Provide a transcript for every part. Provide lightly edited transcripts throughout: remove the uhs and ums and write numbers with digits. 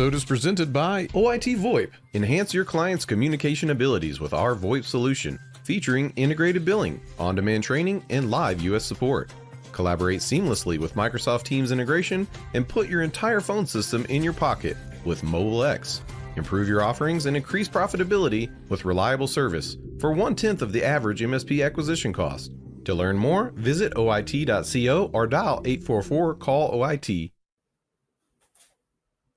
episode is presented by OIT VoIP. Enhance your client's communication abilities with our VoIP solution, featuring integrated billing, on-demand training, and live US support. Collaborate seamlessly with Microsoft Teams integration and put your entire phone system in your pocket with Mobile X. Improve your offerings and increase profitability with reliable service for 1/10 of the average MSP acquisition cost. To learn more, visit oit.co or dial 844-CALL-OIT.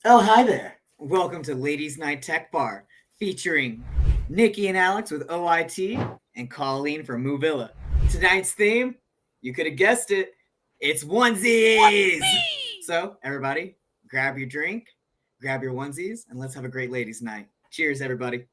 Oh, hi there. Welcome to Ladies Night Tech Bar, featuring Nicky and Alex with OIT and Colleen from Movilla. Tonight's theme, you could have guessed it, it's onesies! So, everybody, grab your drink, grab your onesies, and let's have a great ladies' night. Cheers, everybody.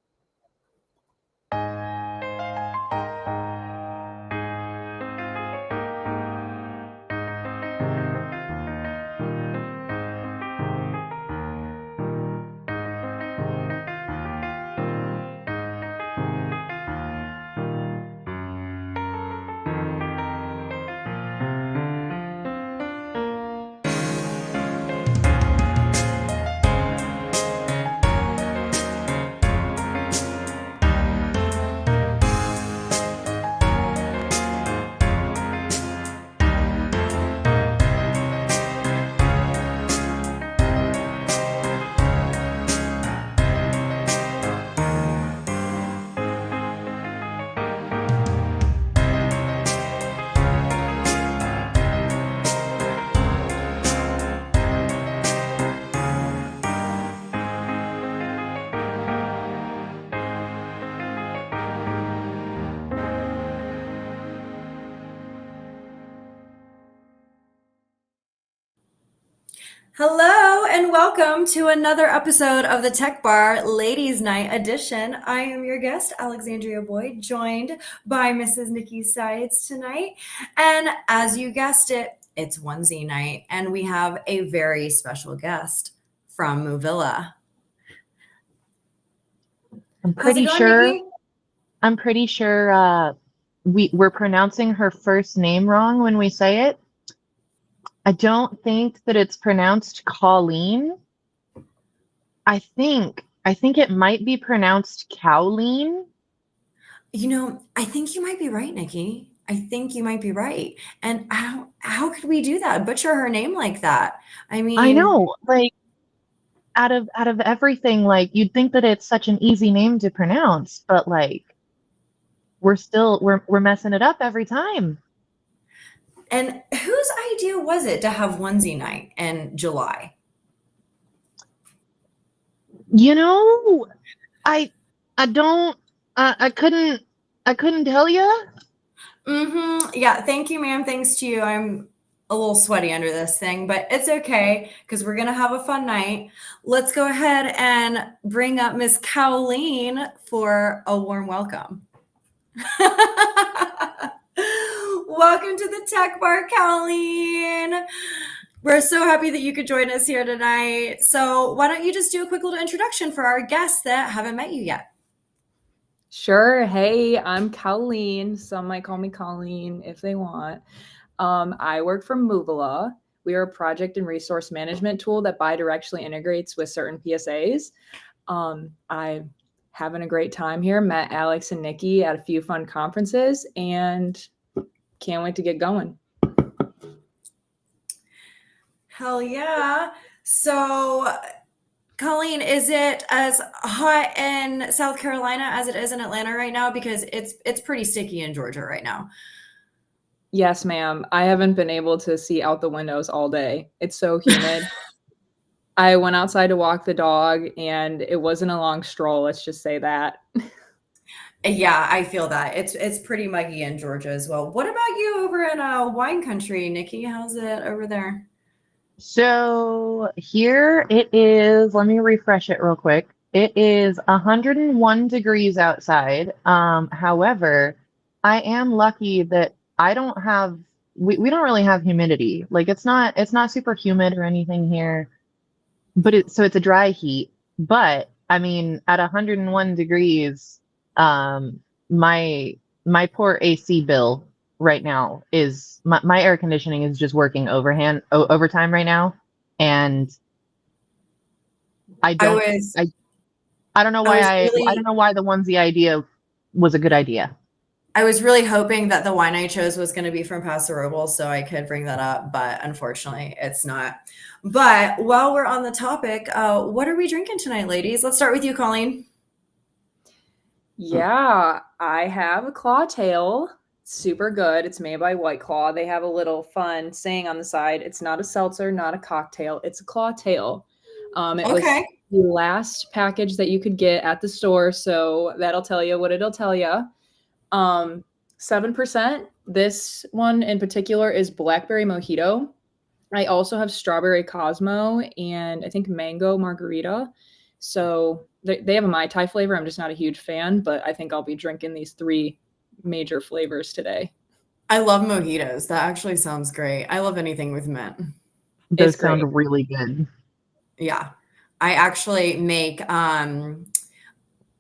Hello and welcome to another episode of the Tech Bar Ladies Night Edition. I am your guest, Alexandria Boyd, joined by Mrs. Nicky Sides tonight. And as you guessed it, it's onesie night, and we have a very special guest from Movilla. I'm pretty sure we're pronouncing her first name wrong when we say it. I don't think that it's pronounced Colleen. I think it might be pronounced Cowleen. You know, I think you might be right, Nicky. I think you might be right. And how could we do that? Butcher her name like that? I mean, I know, like out of everything, like you'd think that it's such an easy name to pronounce, but like we're messing it up every time. And whose idea was it to have onesie night in July? You know, I couldn't tell you. Yeah, thank you, ma'am. Thanks to you. I'm a little sweaty under this thing, but it's okay because we're gonna have a fun night. Let's go ahead and bring up Miss Colleen for a warm welcome. Welcome to the Tech Bar, Colleen. We're so happy that you could join us here tonight. So why don't you just do a quick little introduction for our guests that haven't met you yet? Sure. Hey, I'm Colleen. Some might call me Colleen if they want. I work for Movilla. We are a project and resource management tool that bidirectionally integrates with certain PSAs. I'm having a great time here. Met Alex and Nicky at a few fun conferences and can't wait to get going. Hell yeah. So, Colleen, is it as hot in South Carolina as it is in Atlanta right now? Because it's pretty sticky in Georgia right now. Yes, ma'am. I haven't been able to see out the windows all day. It's so humid. I went outside to walk the dog and it wasn't a long stroll. Let's just say that. Yeah, I feel that. It's pretty muggy in Georgia as well. What about you over in wine country, Nicky? How's it over there? So here it is. Let me refresh it real quick. It is 101 degrees outside. However, I am lucky that I don't have. We don't really have humidity. Like it's not super humid or anything here. But it's a dry heat. But I mean, at 101 degrees. My poor AC bill right now is my air conditioning is just working overtime right now, and I don't I don't know why I don't know why the onesie idea was a good idea. I was really hoping that the wine I chose was going to be from Paso Robles so I could bring that up, but unfortunately it's not. But while we're on the topic, what are we drinking tonight, ladies? Let's start with you, Colleen. Yeah, I have a Claw Tail. Super good. It's made by White Claw. They have a little fun saying on the side. It's not a seltzer, not a cocktail. It's a Claw Tail. It was the last package that you could get at the store, so that'll tell you what it'll tell you. 7%. This one in particular is blackberry mojito. I also have strawberry Cosmo and I think mango margarita. So they have a Mai Tai flavor. I'm just not a huge fan, but I think I'll be drinking these 3 major flavors today. I love mojitos. That actually sounds great. I love anything with mint. Those sound really good. Yeah. I actually make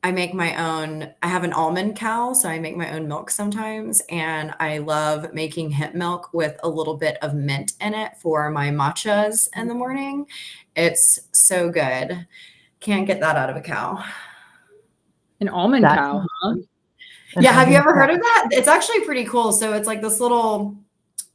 I make my own. I have an almond cow, so I make my own milk sometimes. And I love making hemp milk with a little bit of mint in it for my matchas in the morning. It's so good. Can't get that out of a cow. An almond cow, huh? Yeah, have you ever heard of that? It's actually pretty cool. So it's like this little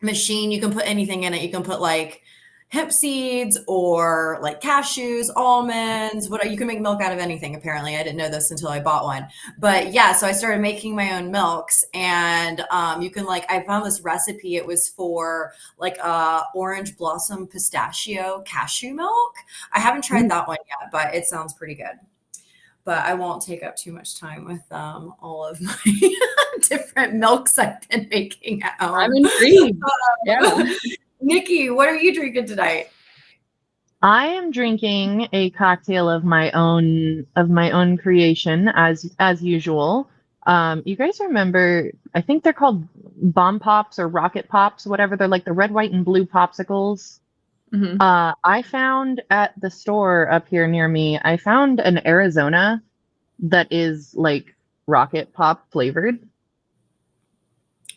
machine. You can put anything in it. You can put like hemp seeds or like cashews, almonds, what you can make milk out of anything. Apparently, I didn't know this until I bought one. But yeah, so I started making my own milks, and you can I found this recipe. It was for like orange blossom pistachio cashew milk. I haven't tried that one yet, but it sounds pretty good. But I won't take up too much time with all of my different milks I've been making at home. I'm intrigued. Yeah. Nikki, what are you drinking tonight? I am drinking a cocktail of my own creation as usual. You guys remember? I think they're called bomb pops or rocket pops, whatever. They're like the red, white, and blue popsicles. Mm-hmm. I found at the store up here near me, I found an Arizona that is like rocket pop flavored.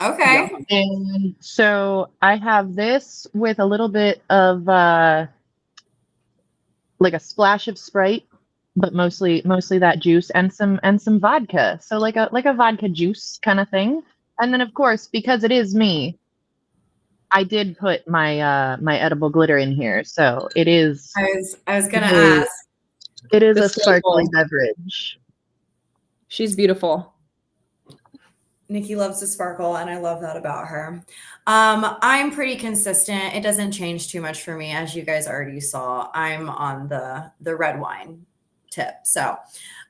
Okay. And so I have this with a little bit of like a splash of Sprite, but mostly that juice and some vodka. So like a vodka juice kind of thing. And then of course, because it is me, I did put my my edible glitter in here. So it is I was gonna ask. It is a sparkly beverage. She's beautiful. Nikki loves to sparkle, and I love that about her. I'm pretty consistent. It doesn't change too much for me, as you guys already saw. I'm on the red wine tip. So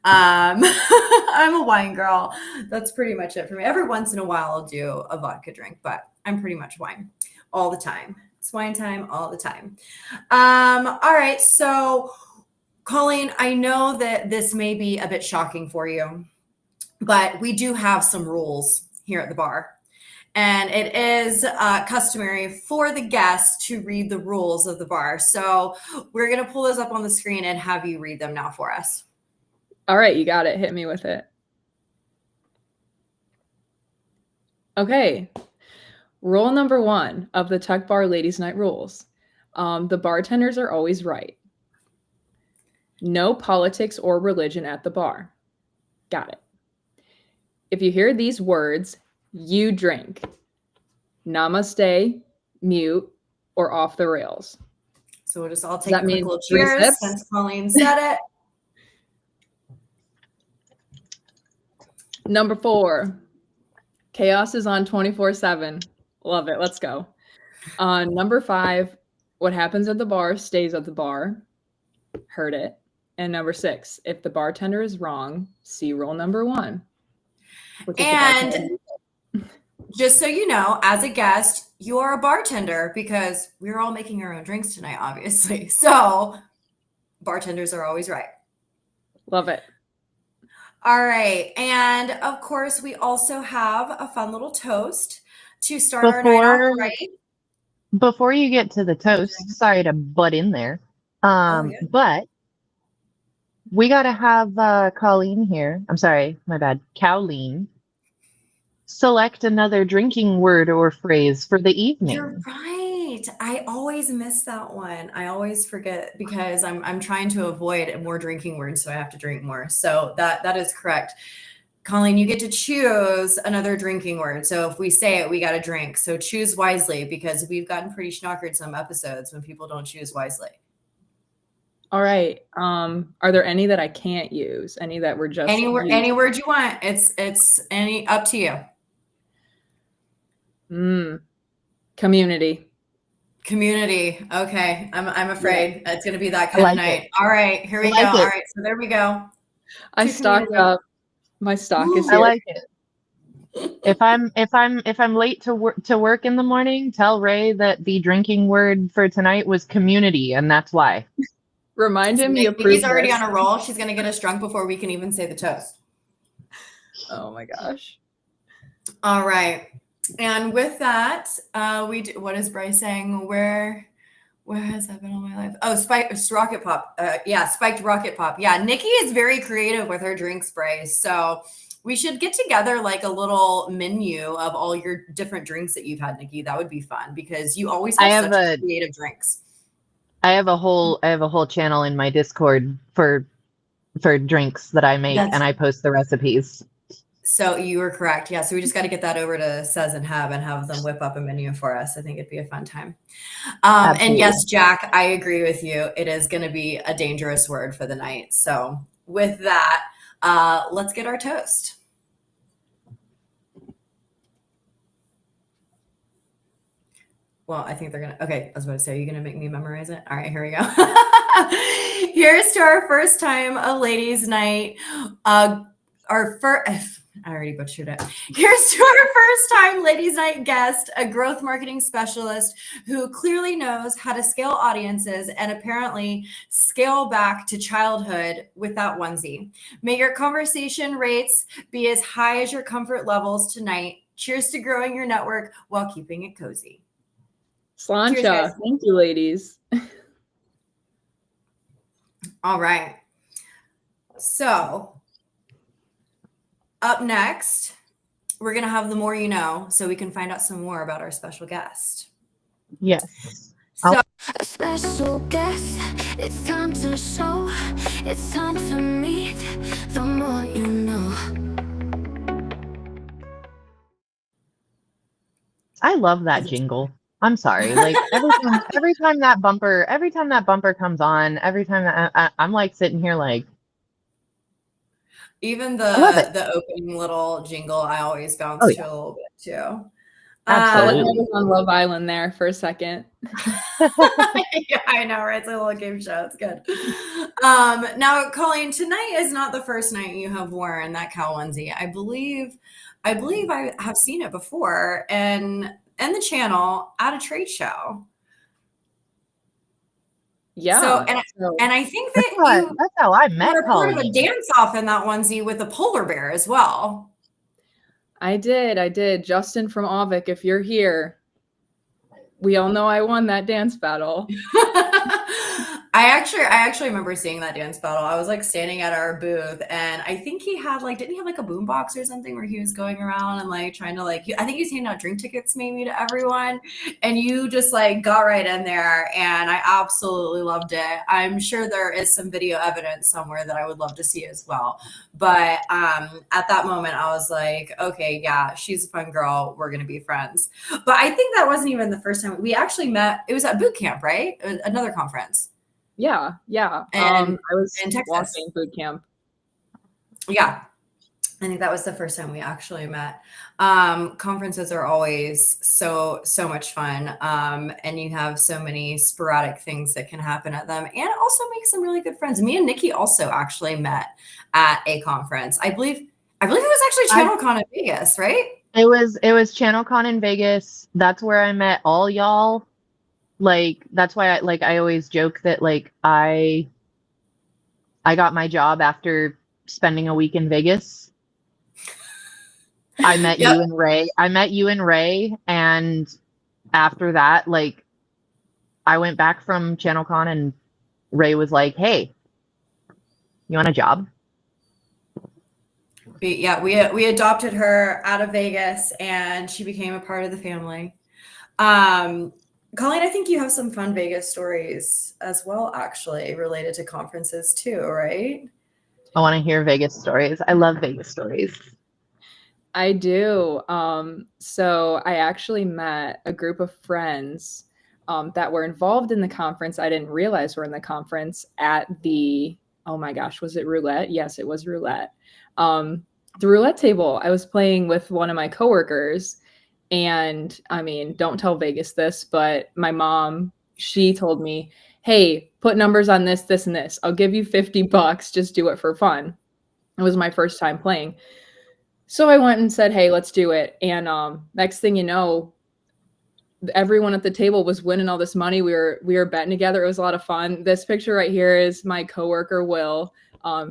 I'm a wine girl. That's pretty much it for me. Every once in a while I'll do a vodka drink, but I'm pretty much wine all the time. It's wine time all the time. All right. So Colleen, I know that this may be a bit shocking for you, but we do have some rules here at the bar. And it is customary for the guests to read the rules of the bar. So we're going to pull those up on the screen and have you read them now for us. All right, you got it. Hit me with it. Okay. Rule number 1 of the Tech Bar Ladies Night rules. The bartenders are always right. No politics or religion at the bar. Got it. If you hear these words, you drink. Namaste, mute, or off the rails. So we'll just all take a quick little cheers since Colleen said it. Number 4, chaos is on 24/7. Love it. Let's go. Number 5, what happens at the bar stays at the bar. Heard it. And number 6, if the bartender is wrong, see rule number 1. And just so you know, as a guest, you are a bartender because we're all making our own drinks tonight, obviously. So bartenders are always right. Love it. All right. And of course, we also have a fun little toast to start our night off right. Before you get to the toast, sorry to butt in there. But we got to have Colleen here. I'm sorry, my bad. Colleen. Select another drinking word or phrase for the evening. You're right. right. I always miss that one. I always forget because I'm trying to avoid more drinking words, so I have to drink more. So that is correct. Colleen, you get to choose another drinking word. So if we say it, we got to drink. So choose wisely because we've gotten pretty schnockered some episodes when people don't choose wisely. All right. Are there any that I can't use? Any that were just Any word you want. It's any up to you. Community. Community. Okay. I'm afraid it's going to be that I kind like of night. it. All right. Here we I go. like it. All right. So there we go. I To stocked community. up. My stock is I here. like it. If I'm late to work in the morning, tell Ray that the drinking word for tonight was community, and that's why. Remind him he approved Nikki's already this. on a roll. She's going to get us drunk before we can even say the toast. Oh my gosh. All right. And with that, what is Bryce saying? Where has that been all my life? Oh, spiked rocket pop. Spiked rocket pop. Yeah, Nikki is very creative with her drinks, Bryce. So we should get together like a little menu of all your different drinks that you've had, Nikki. That would be fun because you always have such creative drinks. I have a whole channel in my Discord for drinks that I make, and I post the recipes. So you were correct. Yeah. So we just got to get that over to Says and have them whip up a menu for us. I think it'd be a fun time. And yes, Jack, I agree with you. It is going to be a dangerous word for the night. So with that, let's get our toast. Well, I think they're going to, okay. I was about to say, are you going to make me memorize it? All right, here we go. Here's to our first time a ladies' night. I already butchered it. Here's to our first time ladies' night guest, a growth marketing specialist who clearly knows how to scale audiences and apparently scale back to childhood with that onesie. May your conversation rates be as high as your comfort levels tonight. Cheers to growing your network while keeping it cozy. Slancha. Thank you, ladies. All right. So up next, we're going to have the more you know, so we can find out some more about our special guest. Yes. So, a special guest, it's time to show, it's time to meet, the more you know. I love that jingle. I'm sorry. Like every time that bumper comes on, every time that I'm like sitting here like, even the opening little jingle, I always bounce to a little bit too. Absolutely. I was on Love Island there for a second. Yeah, I know, right? It's a little game show. It's good. Now, Colleen, tonight is not the first night you have worn that cow onesie. I believe I have seen it before and the channel at a trade show. Yeah. So and I think that that's how I met were part of a Colleen. dance off in that onesie with a polar bear as well. I did. Justin from Avik, if you're here, we all know I won that dance battle. I actually remember seeing that dance battle. I was like standing at our booth and I think he had like, didn't he have like a boombox or something where he was going around and like trying to like, I think he was handing out drink tickets maybe to everyone. And you just like got right in there and I absolutely loved it. I'm sure there is some video evidence somewhere that I would love to see as well. But at that moment I was like, okay, yeah, she's a fun girl. We're going to be friends. But I think that wasn't even the first time we actually met. It was at boot camp, right? Another conference. Yeah. And I was in Texas. watching boot camp. Yeah. I think that was the first time we actually met. Conferences are always so much fun. And you have so many sporadic things that can happen at them and also make some really good friends. Me and Nicky also actually met at a conference. I believe it was actually ChannelCon in Vegas, right? It was ChannelCon in Vegas. That's where I met all y'all. Like that's why I always joke that like I got my job after spending a week in Vegas. I met you and Ray. And after that, like I went back from ChannelCon and Ray was like, "Hey, you want a job?" We adopted her out of Vegas and she became a part of the family. Colleen, I think you have some fun Vegas stories as well, actually, related to conferences too, right? I want to hear Vegas stories. I love Vegas stories. I do. So I actually met a group of friends that were involved in the conference. I didn't realize were in the conference at the, oh my gosh, was it roulette? Yes, it was roulette. The roulette table, I was playing with one of my coworkers. And I mean, don't tell Vegas this, but my mom, she told me, hey, put numbers on this, this, and this. I'll give you $50. Just do it for fun. It was my first time playing. So I went and said, hey, let's do it. And next thing you know, everyone at the table was winning all this money. We were betting together. It was a lot of fun. This picture right here is my coworker, Will.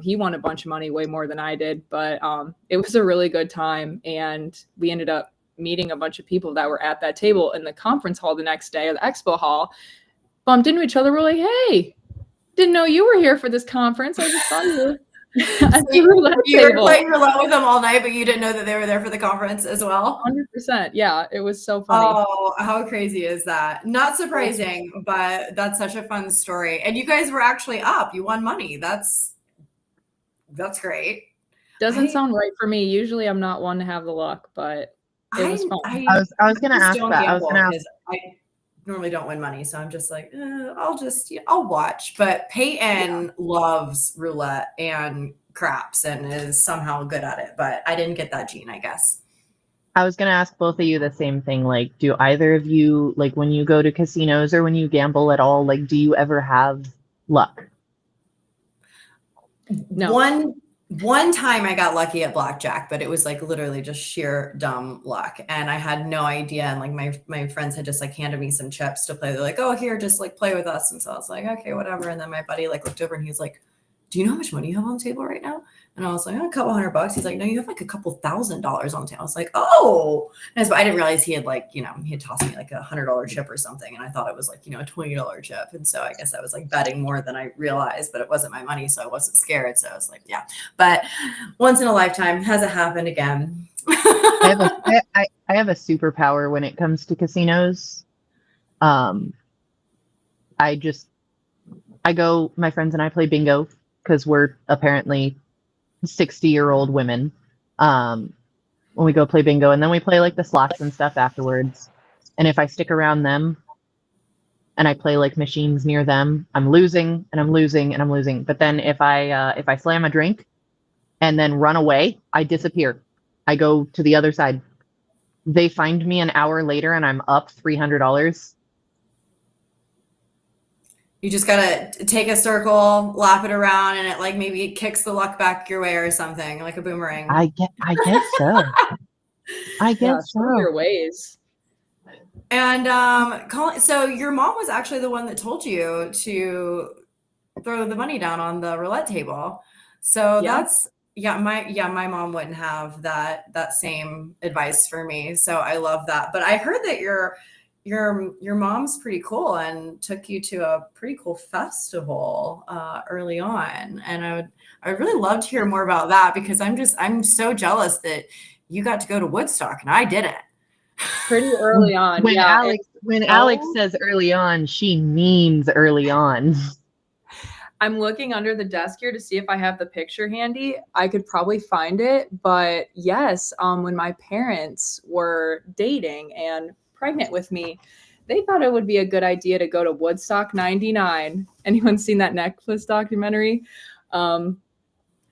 He won a bunch of money, way more than I did, but it was a really good time. And we ended up meeting a bunch of people that were at that table in the conference hall the next day, or the expo hall. Bumped into each other. We're like, hey, didn't know you were here for this conference. I just saw you. So you were playing roulette with them all night, but you didn't know that they were there for the conference as well? 100%. Yeah, it was so funny. Oh, how crazy is that? Not surprising, but that's such a fun story. And you guys were actually up. You won money. That's great. Doesn't sound right for me. Usually I'm not one to have the luck, but it was fun. I was going to ask that. I normally don't win money, so I'm just like, I'll watch. But Peyton loves roulette and craps and is somehow good at it, but I didn't get that gene, I guess. I was going to ask both of you the same thing. Like, do either of you, like, when you go to casinos or when you gamble at all, like, do you ever have luck? No. One time I got lucky at blackjack, but it was like literally just sheer dumb luck. And I had no idea. And like my friends had just like handed me some chips to play. They're like, oh, here, just like play with us. And so I was like, okay, whatever. And then my buddy like looked over and he was like, do you know how much money you have on the table right now? And I was like, oh, a couple $100. He's like, no, you have like a couple $1,000s on the table. I was like, oh, and so I didn't realize he had like, he had tossed me like $100 chip or something. And I thought it was like, a $20 chip. And so I guess I was like betting more than I realized, but it wasn't my money. So I wasn't scared. So I was like, yeah, but once in a lifetime. Hasn't happened again. I have a superpower when it comes to casinos. My friends and I play bingo because we're apparently 60-year-old women. When we go play bingo, and then we play like the slots and stuff afterwards. And if I stick around them and I play like machines near them, I'm losing and I'm losing and I'm losing. But then if I slam a drink and then run away, I disappear. I go to the other side. They find me an hour later and I'm up $300. You just gotta take a circle, lap it around, and it like maybe kicks the luck back your way or something, like a boomerang. I guess so. I guess so. Your ways. And Colin, so your mom was actually the one that told you to throw the money down on the roulette table. So my mom wouldn't have that same advice for me. So I love that. But I heard that your mom's pretty cool and took you to a pretty cool festival early on. And I would really love to hear more about that, because I'm so jealous that you got to go to Woodstock and I didn't. Pretty early on. When Alex says early on, she means early on. I'm looking under the desk here to see if I have the picture handy. I could probably find it, but yes, when my parents were dating and pregnant with me, they thought it would be a good idea to go to Woodstock 99. Anyone seen that Netflix documentary?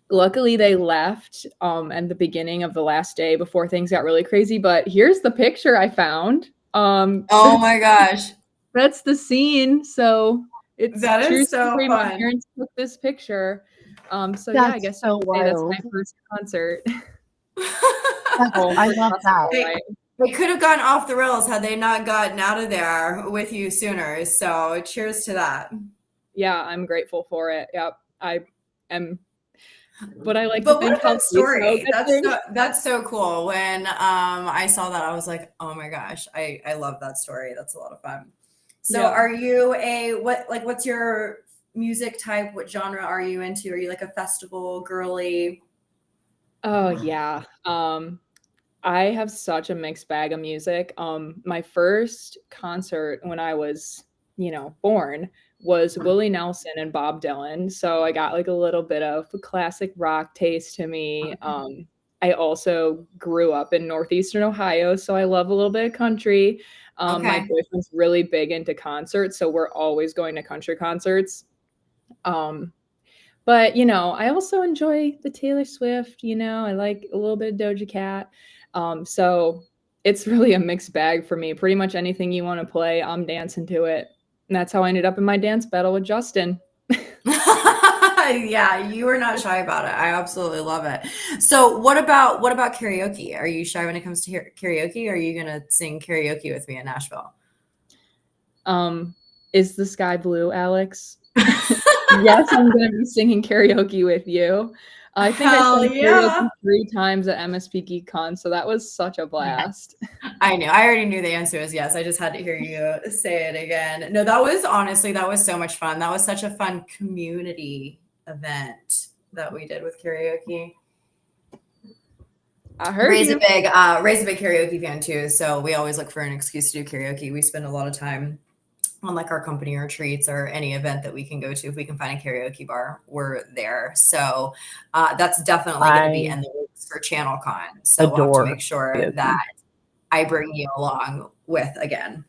Luckily they left at the beginning of the last day before things got really crazy, but here's the picture I found. Oh my gosh. That's the scene. So that is so fun. My parents took this picture. So yeah, I guess so that's my first concert. I love that. They could have gone off the rails had they not gotten out of there with you sooner. So cheers to that. Yeah, I'm grateful for it. Yep, I am. But I like to think what that story. That's so cool. When I saw that, I was like, oh my gosh, I love that story. That's a lot of fun. So are you what's your music type? What genre are you into? Are you like a festival girly? Oh yeah. I have such a mixed bag of music. My first concert when I was, born was Willie Nelson and Bob Dylan. So I got like a little bit of classic rock taste to me. I also grew up in Northeastern Ohio, so I love a little bit of country. My Okay. boyfriend's really big into concerts, so we're always going to country concerts. But I also enjoy the Taylor Swift. I like a little bit of Doja Cat. So it's really a mixed bag for me. Pretty much anything you want to play, I'm dancing to it. And that's how I ended up in my dance battle with Justin. Yeah, you were not shy about it. I absolutely love it. So what about karaoke? Are you shy when it comes to karaoke? Or are you gonna sing karaoke with me in Nashville? Is the sky blue, Alex? Yes, I'm going to be singing karaoke with you. I think I Hell sang yeah. karaoke 3 times at MSP GeekCon, so that was such a blast. I knew. I already knew the answer was yes. I just had to hear you say it again. No, that was so much fun. That was such a fun community event that we did with karaoke. I heard Ray's you. a big karaoke fan too. So we always look for an excuse to do karaoke. We spend a lot of time on like our company retreats or any event that we can go to. If we can find a karaoke bar, we're there. So that's definitely going to be in the works for ChannelCon. So we'll have to make sure that I bring you along with again.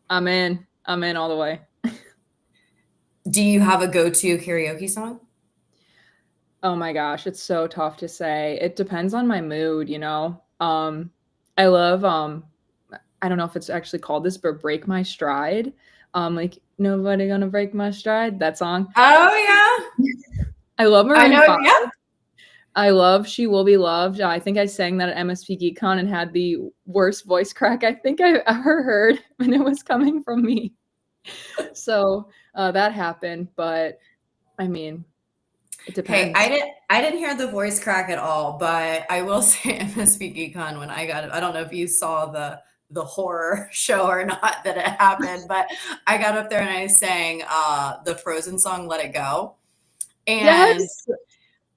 I'm in all the way. Do you have a go-to karaoke song? Oh my gosh, it's so tough to say. It depends on my mood, I love I don't know if it's actually called this, but Break My Stride. Like Nobody Gonna Break My Stride, that song. Oh yeah. I love Maroon 5. Yeah. I love She Will Be Loved. I think I sang that at MSP GeekCon and had the worst voice crack I think I've ever heard, and it was coming from me. So that happened, but I mean, it depends. Hey, I didn't hear the voice crack at all, but I will say MSP GeekCon when I got it. I don't know if you saw the horror show or not that it happened, but I got up there and I sang the Frozen song "Let It Go," and Yes.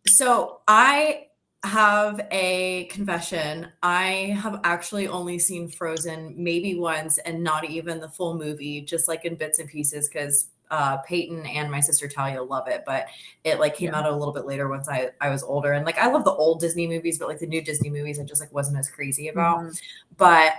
so I have a confession. I have actually only seen Frozen maybe once, and not even the full movie, just like in bits and pieces, because Peyton and my sister Talia love it, but it like came out a little bit later once I was older. And like I love the old Disney movies, but like the new Disney movies I just like wasn't as crazy about. But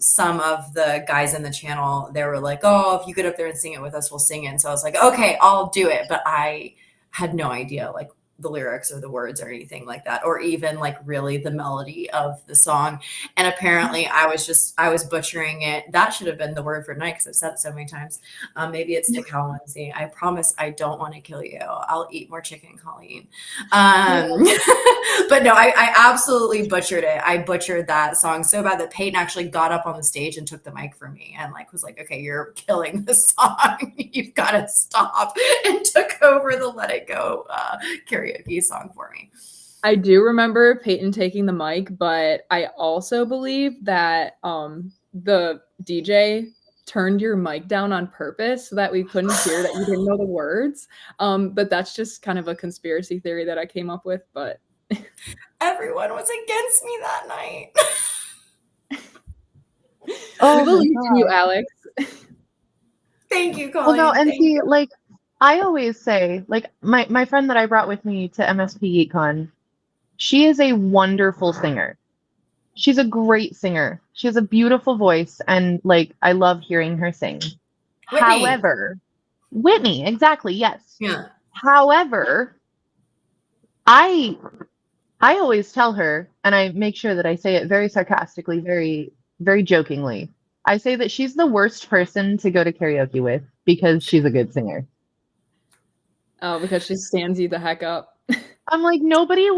some of the guys in the channel, they were like, oh, if you get up there and sing it with us, we'll sing it. And so I was like, okay, I'll do it. But I had no idea like the lyrics or the words or anything like that, or even like really the melody of the song. And apparently I was butchering it. That should have been the word for tonight because I've said it so many times. Maybe it's the cow onesie. I promise I don't want to kill you. I'll eat more chicken, Colleen. But no, I absolutely butchered it. I butchered that song so bad that Peyton actually got up on the stage and took the mic from me and like was like, okay, you're killing the song. You've got to stop, and took over the Let It Go karaoke song for me. I do remember Peyton taking the mic, but I also believe that the DJ turned your mic down on purpose so that we couldn't hear that you didn't know the words. But that's just kind of a conspiracy theory that I came up with. But everyone was against me that night. We believe in you, Alex. Thank you, Colleen. Well, no, and see, like I always say, like my friend that I brought with me to MSP GeekCon, she is a wonderful singer. She's a great singer. She has a beautiful voice, and like I love hearing her sing. However, Whitney, exactly, yes. Yeah. However, I always tell her, and I make sure that I say it very sarcastically, very, very jokingly. I say that she's the worst person to go to karaoke with because she's a good singer. Oh, because she stands you the heck up. I'm like, nobody's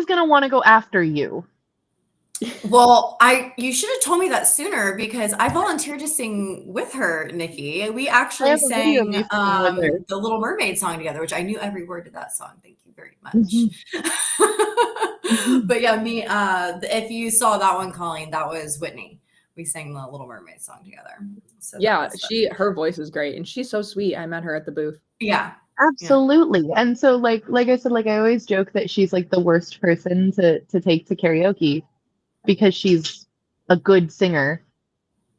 gonna want to go after you. Well, you should have told me that sooner because I volunteered to sing with her, Nikki. We actually sang the Little Mermaid song together, which I knew every word of that song. Thank you very much. But yeah, if you saw that one, Colleen, that was Whitney. We sang the Little Mermaid song together. So yeah, her voice is great, and she's so sweet. I met her at the booth. Yeah, Absolutely. And so like I said, like I always joke that she's like the worst person to take to karaoke because she's a good singer.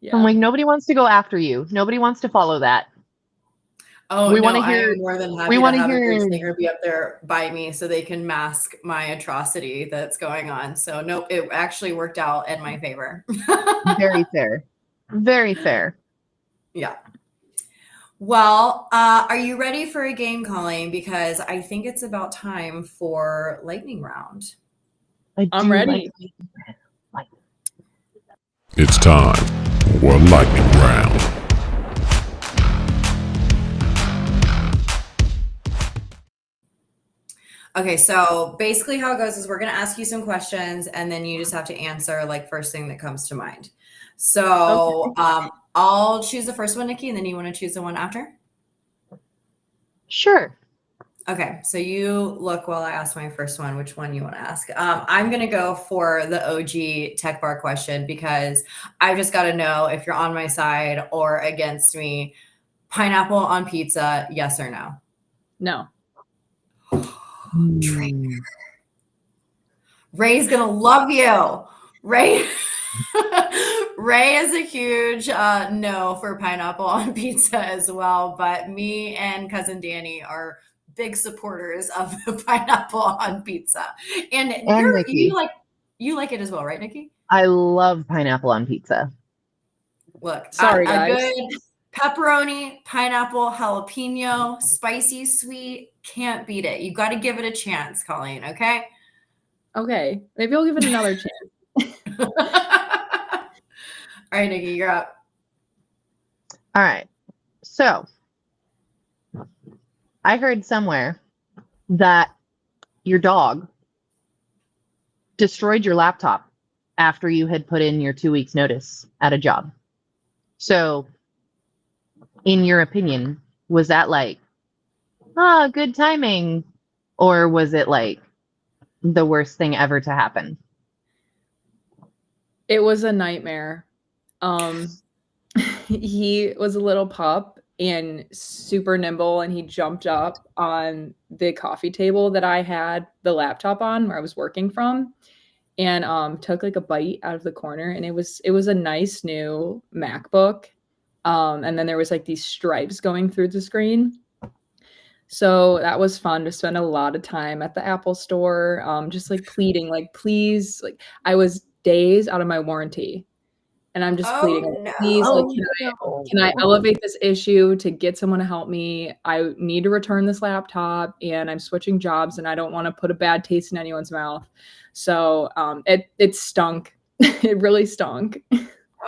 Yeah. I'm like, nobody wants to go after you. Nobody wants to follow that. Oh, We no, wanna I hear- am more than happy we to wanna have a hear- good singer be up there by me so they can mask my atrocity that's going on. So, nope, it actually worked out in my favor. Very fair. Very fair. Yeah. Well, are you ready for a game, Colleen? Because I think it's about time for lightning round. I'm ready. It's time for lightning round. Okay, so basically how it goes is we're going to ask you some questions and then you just have to answer like first thing that comes to mind. So I'll choose the first one, Nikki, and then you want to choose the one after? Sure. Okay, so you look while I ask my first one, which one you want to ask. I'm going to go for the OG tech bar question because I've just got to know if you're on my side or against me. Pineapple on pizza, yes or no? No. Ray's gonna love you. Ray Ray is a huge no for pineapple on pizza as well, but me and cousin Danny are big supporters of the pineapple on pizza. And Nikki. you like it as well, right, Nikki? I love pineapple on pizza. Look, Sorry, a guys. good pepperoni, pineapple, jalapeno, spicy, sweet, can't beat it. You got to give it a chance, Colleen, okay? Okay. Maybe I'll give it another chance. All right, Nikki, you're up. All right. So I heard somewhere that your dog destroyed your laptop after you had put in your 2 weeks notice at a job. So in your opinion, was that like, good timing? Or was it like the worst thing ever to happen? It was a nightmare. He was a little pup and super nimble, and he jumped up on the coffee table that I had the laptop on where I was working from, and took like a bite out of the corner. And it was a nice new MacBook. And then there was like these stripes going through the screen. So that was fun to spend a lot of time at the Apple store, just like pleading, like, please, like I was days out of my warranty. And I'm just pleading, like, please, like, can I elevate this issue to get someone to help me? I need to return this laptop and I'm switching jobs and I don't want to put a bad taste in anyone's mouth. So it stunk. It really stunk.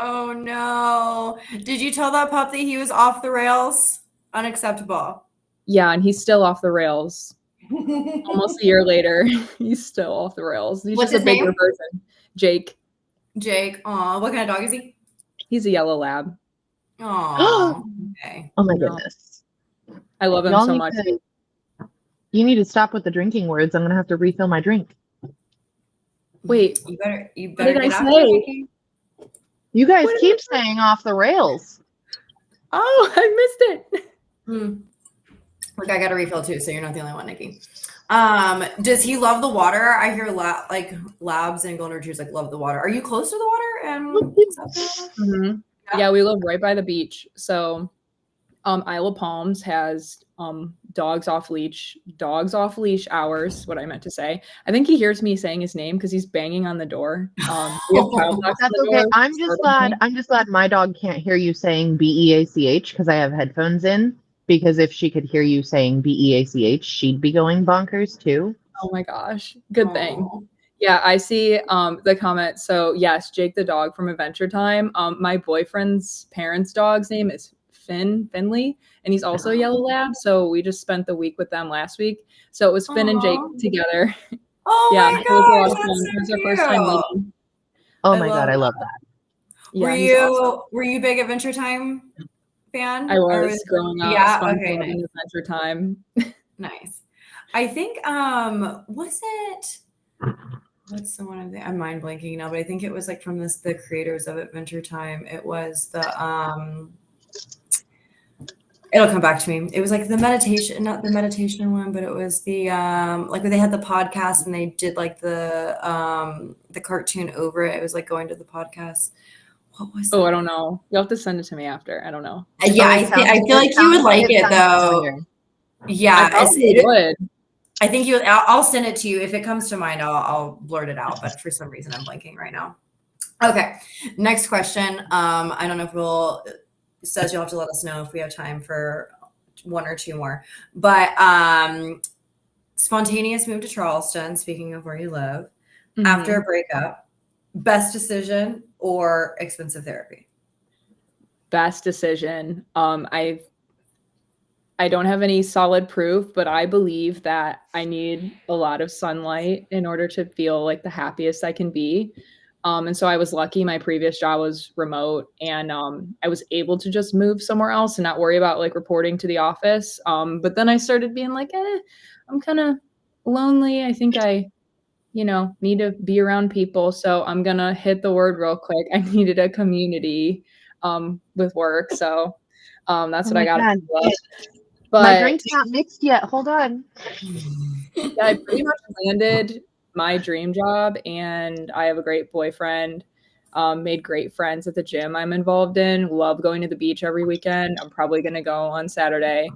Oh no. Did you tell that pup that he was off the rails? Unacceptable. Yeah, and he's still off the rails. Almost a year later, he's still off the rails. He's What's just a his bigger name? version. Jake. Jake. Aw, what kind of dog is he? He's a yellow lab. Aw. Okay. Oh my No. goodness. I love him Y'all so need much. You need to stop with the drinking words. I'm gonna have to refill my drink. Wait, You better what get did I after say? it, Nikki. You guys keep staying off the rails. Oh, I missed it. Look, I got a refill too, so you're not the only one, Nikki. Does he love the water? I hear like labs and golden retrievers like love the water. Are you close to the water? And Mhm. Yeah, we live right by the beach. So Isle of Palms has dogs off leash hours, what I meant to say. I think he hears me saying his name because he's banging on the door. We have child locks on That's the okay. door. I'm just glad my dog can't hear you saying BEACH because I have headphones in. Because if she could hear you saying BEACH, she'd be going bonkers too. Oh my gosh. Good thing. Yeah, I see the comment. So yes, Jake the dog from Adventure Time. My boyfriend's parents' dog's name is Finley, and he's also a yellow lab. So we just spent the week with them last week. So it was Finn and Jake together. Oh Yeah, my it was a lot of gosh, fun. that's It was so our first time cute. meeting. Oh my god, I love that. Yeah, he's awesome. Were you big Adventure Time fan? I was growing up. Yeah, SpongeBob okay, and Adventure Time. nice. I think was it what's the one I'm mind blanking now, but I think it was like from the creators of Adventure Time. It was the It'll come back to me. It was like the meditation, not the meditation one, but it was the like when they had the podcast and they did like the cartoon over it. It was like going to the podcast. What was Oh, that? I don't know. You'll have to send it to me after. I don't know. Yeah, Oh, I feel like you would like it though. familiar. Yeah, I probably would. I think you. I'll send it to you if it comes to mind. I'll blurt it out. But for some reason, I'm blanking right now. Okay, next question. I don't know if we'll. It says you'll have to let us know if we have time for one or two more. But spontaneous move to Charleston. Speaking of where you live, after a breakup, best decision or expensive therapy? Best decision. I don't have any solid proof, but I believe that I need a lot of sunlight in order to feel like the happiest I can be. And so I was lucky. My previous job was remote, and I was able to just move somewhere else and not worry about like reporting to the office. But then I started being like, I'm kind of lonely. I think I, need to be around people. So I'm gonna hit the word real quick. I needed a community with work. So that's what I got. But my drink's not mixed yet. Hold on. yeah, I pretty much landed my dream job, and I have a great boyfriend. Made great friends at the gym I'm involved in. Love going to the beach every weekend. I'm probably gonna go on Saturday.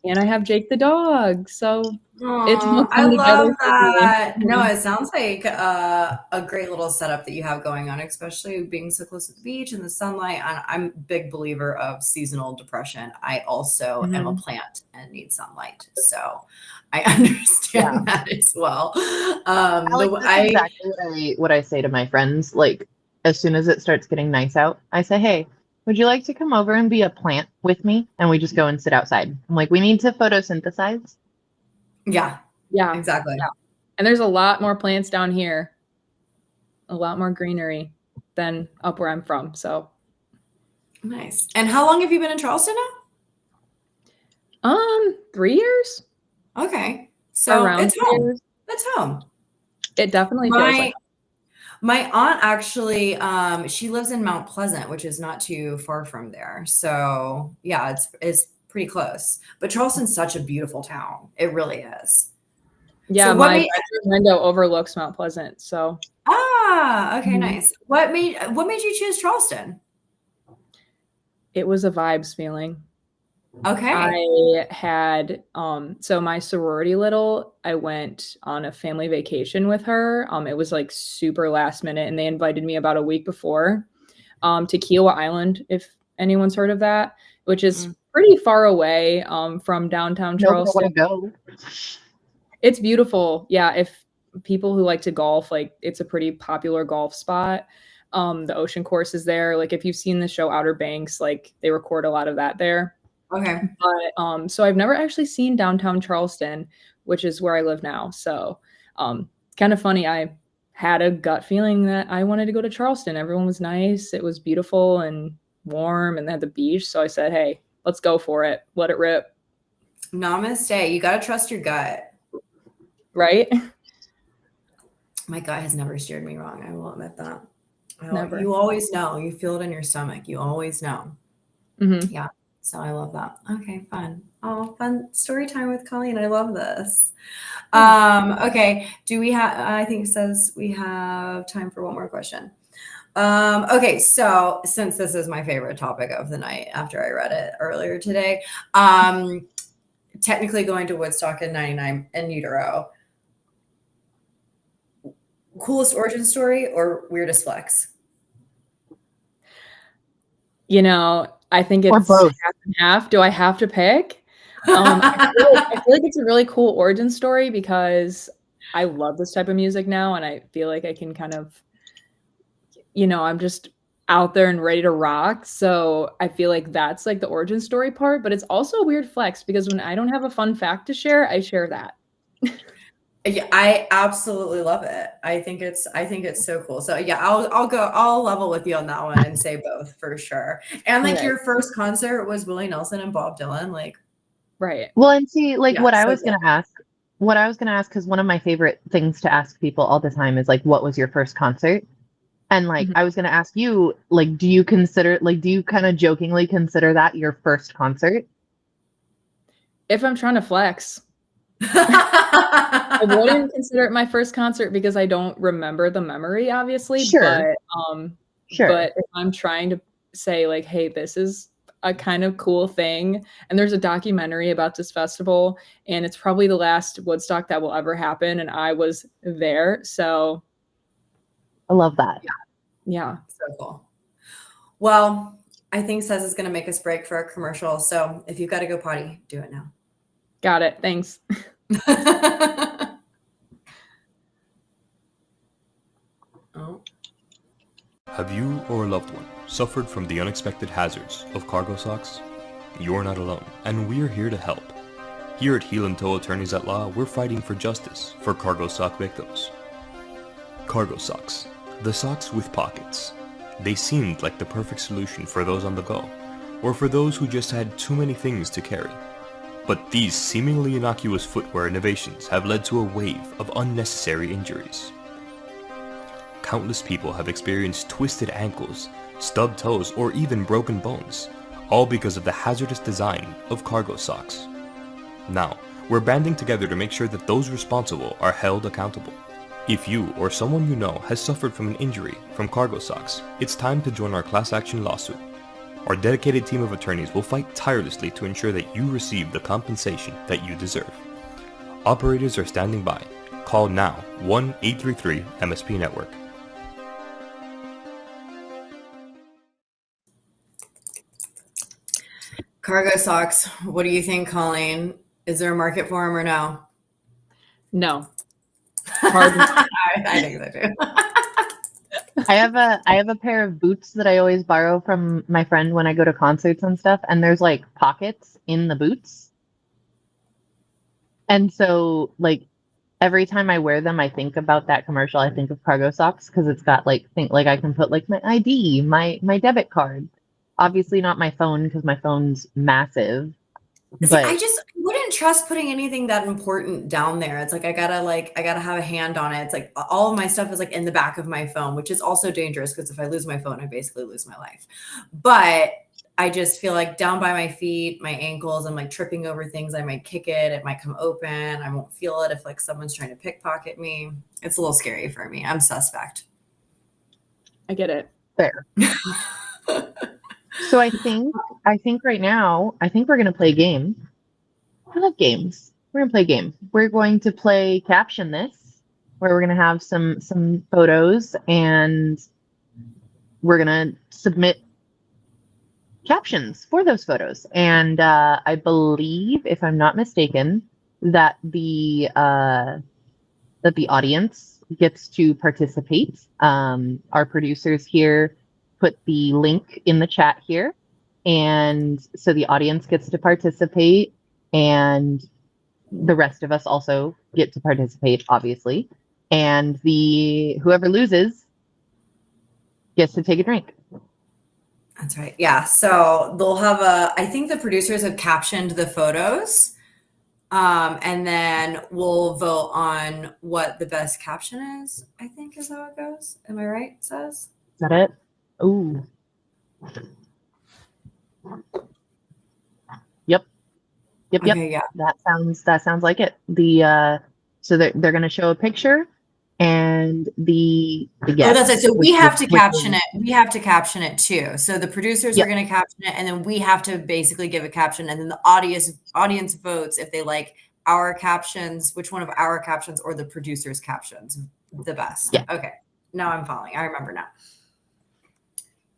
And I have Jake the dog. So it's I love that. No, it sounds like a great little setup that you have going on, especially being so close to the beach and the sunlight. I'm a big believer of seasonal depression. I also am a plant and need sunlight. So I understand that as well. That's exactly what I say to my friends. Like, as soon as it starts getting nice out, I say, hey, would you like to come over and be a plant with me? And we just go and sit outside. I'm like, we need to photosynthesize. Yeah, exactly. Yeah. And there's a lot more plants down here, a lot more greenery than up where I'm from. So nice. And how long have you been in Charleston now? 3 years. Okay, so around it's home. years. It's home. It definitely feels like. My aunt actually, she lives in Mount Pleasant, which is not too far from there. So yeah, it's pretty close. But Charleston's such a beautiful town. It really is. Yeah, so my window overlooks Mount Pleasant. So okay, nice. What made you choose Charleston? It was a vibes feeling. Okay. I had so my sorority I went on a family vacation with her. It was like super last minute, and they invited me about a week before to Kiowa Island, if anyone's heard of that, which is pretty far away from downtown Charleston. Go. It's beautiful. Yeah, if people who like to golf, like it's a pretty popular golf spot. The ocean course is there. Like if you've seen the show Outer Banks, like they record a lot of that there. Okay. But so I've never actually seen downtown Charleston, which is where I live now. So kind of funny. I had a gut feeling that I wanted to go to Charleston. Everyone was nice. It was beautiful and warm, and they had the beach. So I said, hey, let's go for it. Let it rip. Namaste. You got to trust your gut. Right? My gut has never steered me wrong. I will admit that. Never. You always know. You feel it in your stomach. You always know. Mm-hmm. Yeah. So I love that. Okay, fun. Oh, fun story time with Colleen. I love this. Okay. Do we have, I think it says we have time for one more question. Okay. So since this is my favorite topic of the night after I read it earlier today, technically going to Woodstock in 99 in utero, coolest origin story or weirdest flex? I think it's half and half. Do I have to pick? I feel like it's a really cool origin story because I love this type of music now, and I feel like I can kind of, I'm just out there and ready to rock. So I feel like that's like the origin story part, but it's also a weird flex because when I don't have a fun fact to share, I share that. Yeah, I absolutely love it. I think it's so cool. So yeah, I'll level with you on that one and say both for sure. And like your first concert was Willie Nelson and Bob Dylan, like right. Well, and see, like what I was gonna ask, because one of my favorite things to ask people all the time is like, what was your first concert? And like, I was going to ask you, like, do you kind of jokingly consider that your first concert? If I'm trying to flex. I wouldn't consider it my first concert because I don't remember the memory, obviously. Sure. But if I'm trying to say like, hey, this is a kind of cool thing, and there's a documentary about this festival, and it's probably the last Woodstock that will ever happen, and I was there, so I love that. Yeah. So cool. Well, I think Says is going to make us break for a commercial. So if you've got to go potty, do it now. Got it. Thanks. Oh. Have you or a loved one suffered from the unexpected hazards of cargo socks? You're not alone, and we're here to help. Here at Heel and Toe Attorneys at Law, we're fighting for justice for cargo sock victims. Cargo socks. The socks with pockets. They seemed like the perfect solution for those on the go, or for those who just had too many things to carry. But these seemingly innocuous footwear innovations have led to a wave of unnecessary injuries. Countless people have experienced twisted ankles, stubbed toes, or even broken bones, all because of the hazardous design of cargo socks. Now, we're banding together to make sure that those responsible are held accountable. If you or someone you know has suffered from an injury from cargo socks, it's time to join our class action lawsuit. Our dedicated team of attorneys will fight tirelessly to ensure that you receive the compensation that you deserve. Operators are standing by. Call now 1-833-MSP-NETWORK. Cargo socks. What do you think, Colleen? Is there a market for them or no? No. I think so too. I have a pair of boots that I always borrow from my friend when I go to concerts and stuff, and there's like pockets in the boots. And so like every time I wear them, I think about that commercial. I think of cargo socks because it's got like I can put like my ID, my debit card. Obviously not my phone because my phone's massive. See, But I just wouldn't trust putting anything that important down there. It's like I gotta have a hand on it. It's like all of my stuff is like in the back of my phone, which is also dangerous because if I lose my phone, I basically lose my life. But I just feel like down by my feet, my ankles, I'm like tripping over things. I might kick it. It might come open. I won't feel it if like someone's trying to pickpocket me. It's a little scary for me. I'm suspect. I get it. fair. So I think right now, I think we're gonna play a game. I love games. We're gonna play a game. We're going to play Caption This, where we're gonna have some photos and we're gonna submit captions for those photos. And I believe, if I'm not mistaken, that the audience gets to participate. Our producers here put the link in the chat here, and so the audience gets to participate, and the rest of us also get to participate, obviously. And whoever loses gets to take a drink. That's right. Yeah. So they'll have I think the producers have captioned the photos. And then we'll vote on what the best caption is, I think is how it goes. Am I right, Says? Is that it? Ooh. Yep. Okay, yeah. That sounds like it. So they're going to show a picture and the guest. Oh, that's it. So we have to caption it. We have to caption it too. So the producers are going to caption it, and then we have to basically give a caption, and then the audience votes if they like our captions, which one of our captions or the producers' captions the best. Yeah. Okay. Now I'm following. I remember now.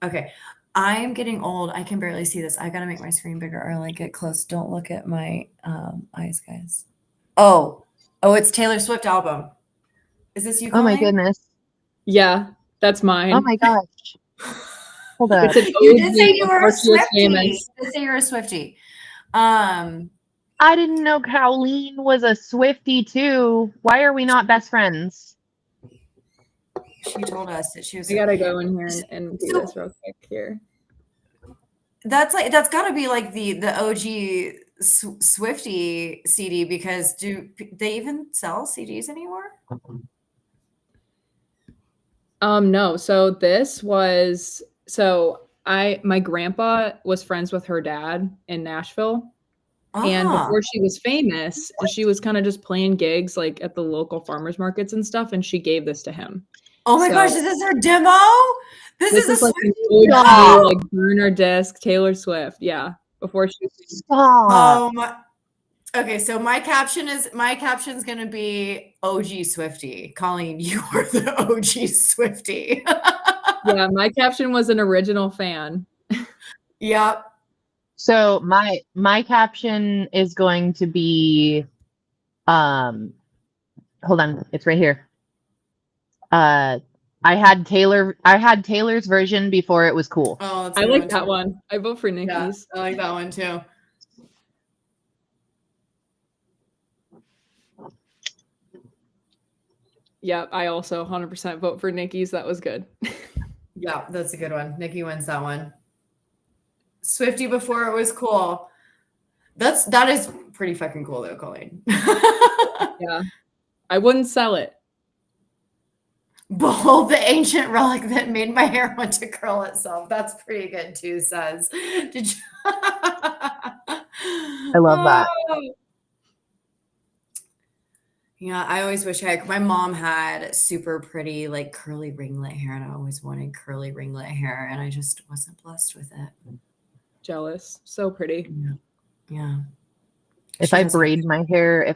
Okay. I'm getting old. I can barely see this. I got to make my screen bigger or like get close. Don't look at my eyes, guys. Oh, it's Taylor Swift album. Is this you? Oh my Colleen? goodness. Yeah, that's mine. Oh my gosh. Hold on. You did say you were a Swiftie. You did say you're a Swiftie. I didn't know Colleen was a Swiftie too. Why are we not best friends? She told us that she was. I gotta go in here and do this real quick here. That's gotta be like the OG Swiftie CD, because do they even sell CDs anymore? No. So my grandpa was friends with her dad in Nashville. And Ah. before she was famous, she was kind of just playing gigs like at the local farmers markets and stuff, and she gave this to him. Oh my So gosh, this is her demo? This this is is a like an Swiftie OG, demo. like burner disc, Taylor Swift. Yeah, before she was famous. Stop. Okay, so my caption's gonna be OG Swiftie. Colleen, you are the OG Swiftie. Yeah, my caption was an original fan. Yep. So my caption is going to be hold on, it's right here. I had Taylor's version before it was cool. Oh, that's a I good like one, that too. one. I vote for Yeah, Nicky's. I like that one too. Yeah, I also 100% vote for Nicky's. That was good. Yeah, that's a good one. Nikki wins that one. Swiftie before it was cool. That is pretty fucking cool though, Colleen. Yeah, I wouldn't sell it. Behold the ancient relic that made my hair want to curl itself. That's pretty good too, says. Did you? I love that. Yeah, I always wish my mom had super pretty, like curly ringlet hair, and I always wanted curly ringlet hair, and I just wasn't blessed with it. Jealous. So pretty. Yeah. If I braid my hair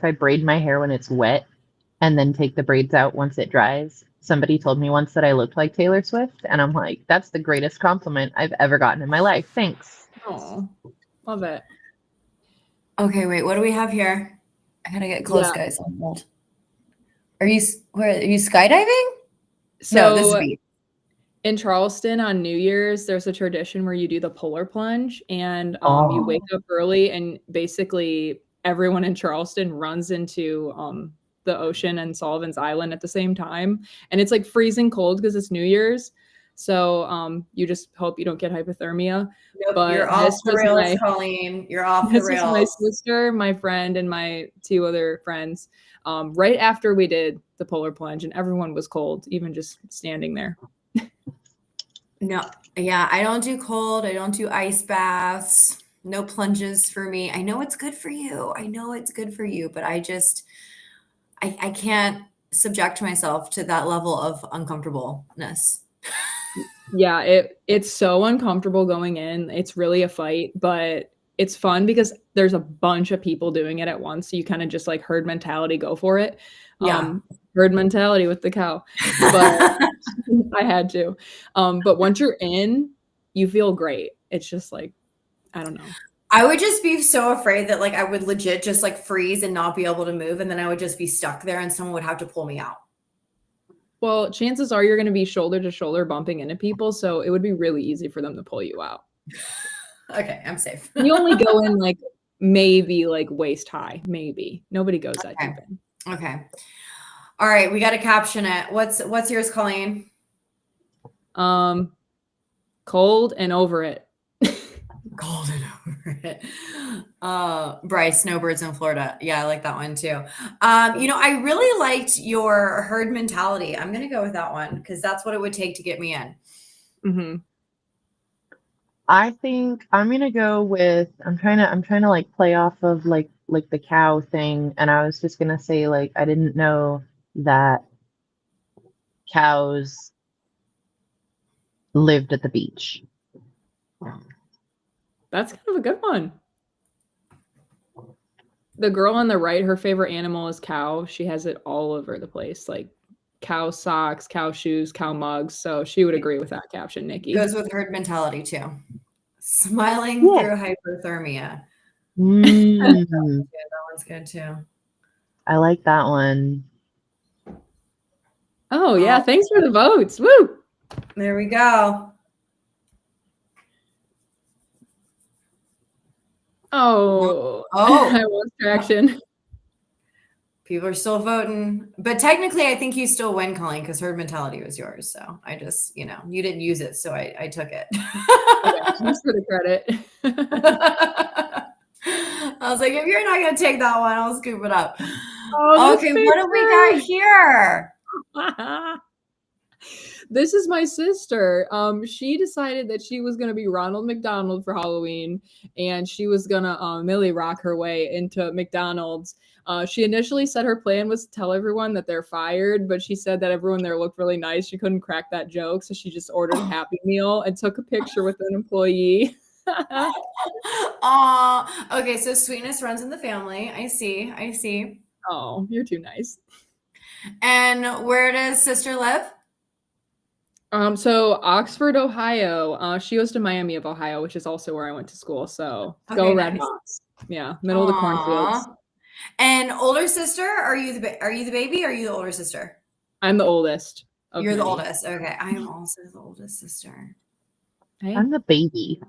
when it's wet and then take the braids out once it dries, somebody told me once that I looked like Taylor Swift, and I'm like, that's the greatest compliment I've ever gotten in my life. Thanks. Oh, love it. Okay, wait, what do we have here? I gotta get close, guys. Are you skydiving? So No, this is beach. In Charleston on New Year's, there's a tradition where you do the polar plunge, and you wake up early, and basically everyone in Charleston runs into the ocean and Sullivan's Island at the same time, and it's like freezing cold because it's New Year's. So you just hope you don't get hypothermia. Nope, but you're off the rails, Colleen. You're off the rails. This was my sister, my friend, and my two other friends. Right after we did the polar plunge, and everyone was cold, even just standing there. No, yeah, I don't do cold. I don't do ice baths. No plunges for me. I know it's good for you. But I can't subject myself to that level of uncomfortableness. Yeah, it's so uncomfortable going in. It's really a fight, but it's fun because there's a bunch of people doing it at once. So you kind of just like herd mentality, go for it. Yeah. Herd mentality with the cow. But I had to. But once you're in, you feel great. It's just like, I don't know. I would just be so afraid that like I would legit just like freeze and not be able to move. And then I would just be stuck there and someone would have to pull me out. Well, chances are you're going to be shoulder to shoulder bumping into people. So it would be really easy for them to pull you out. Okay, I'm safe. You only go in like maybe like waist high, maybe. Nobody goes that deep in. Okay. All right, we got to caption it. What's yours, Colleen? Cold and over it. Cold and over it. Bryce, snowbirds in Florida. Yeah, I like that one too. I really liked your herd mentality. I'm gonna go with that one because that's what it would take to get me in. Mm-hmm. I think I'm gonna go with I'm trying to like play off of like the cow thing, and I was just gonna say like I didn't know that cows lived at the beach. That's kind of a good one. The girl on the right, her favorite animal is cow. She has it all over the place, like cow socks, cow shoes, cow mugs. So she would agree with that caption, Nikki. Goes with herd mentality too. Smiling through hypothermia. Mm. That one's good too. I like that one. Oh yeah, thanks for the votes. Woo! There we go. Oh, I lost traction. People are still voting, but technically I think you still win, Colleen, because herd mentality was yours. So I just, you didn't use it. So I took it. Okay, thanks for the credit. I was like, if you're not going to take that one, I'll scoop it up. Oh, okay, what do we got here? This is my sister. She decided that she was gonna be Ronald McDonald for Halloween, and she was gonna Millie rock her way into McDonald's. She initially said her plan was to tell everyone that they're fired, but she said that everyone there looked really nice. She couldn't crack that joke, so she just ordered a Happy Meal and took a picture with an employee. Aw. Okay, so sweetness runs in the family. I see. Oh, you're too nice. And where does sister live? So Oxford, Ohio. She goes to Miami of Ohio, which is also where I went to school. So go Okay, Red nice. Hawks. Yeah, middle of the cornfields. Aw. And older sister, are you the baby or are you the older sister? I'm the oldest. of You're the many. oldest. Okay, I am also the oldest sister. Hey. I'm the baby.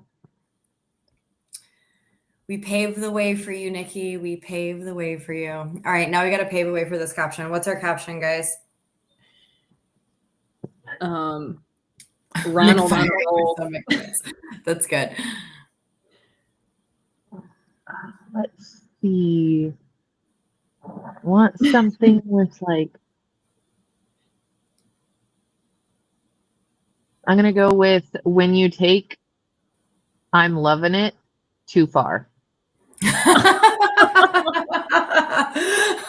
We paved the way for you, Nikki. We paved the way for you. All right, now we got to pave the way for this caption. What's our caption, guys? Ronald on a roll. That's good. Let's see. I want something with like. I'm gonna go with when you take I'm loving it too far.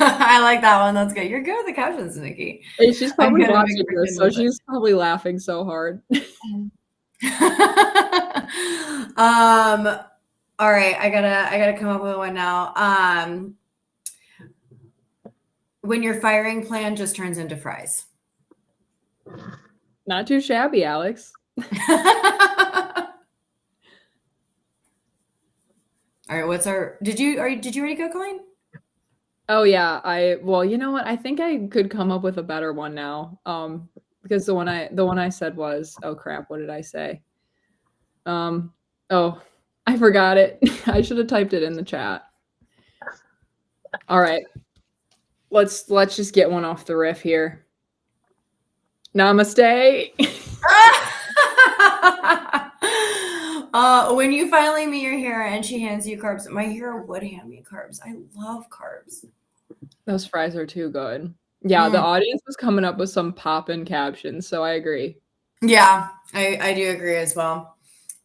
I like that one. That's good. You're good with the captions, Nikki. Hey, she's probably gonna watching make her this, good so with it. she's probably laughing so hard. All right, I gotta come up with one now. When your firing plan just turns into fries. Not too shabby, Alex. All right, what's our did you already go, Colleen? Oh yeah, well, you know what? I think I could come up with a better one now. Because the one I said was, oh crap, what did I say? Oh, I forgot it. I should have typed it in the chat. All right. Let's just get one off the riff here. Namaste. When you finally meet your hero and she hands you carbs, my hero would hand me carbs. I love carbs. Those fries are too good. Yeah, the audience was coming up with some poppin' captions, so I agree. Yeah, I do agree as well.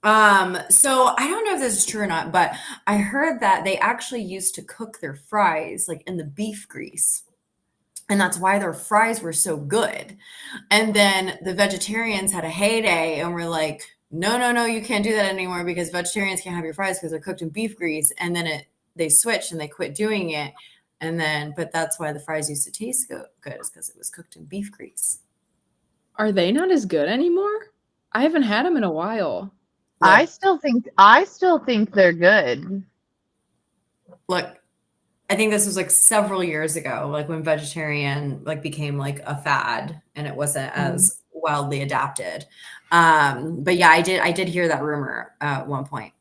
So I don't know if this is true or not, but I heard that they actually used to cook their fries like in the beef grease. And that's why their fries were so good. And then the vegetarians had a heyday and were like, no, you can't do that anymore because vegetarians can't have your fries because they're cooked in beef grease. And then they switched and they quit doing it. And then, but that's why the fries used to taste good is because it was cooked in beef grease. Are they not as good anymore? I haven't had them in a while. Look, I still think they're good. Look, I think this was like several years ago, like when vegetarian like became like a fad and it wasn't as wildly adapted. But yeah, I did hear that rumor at one point.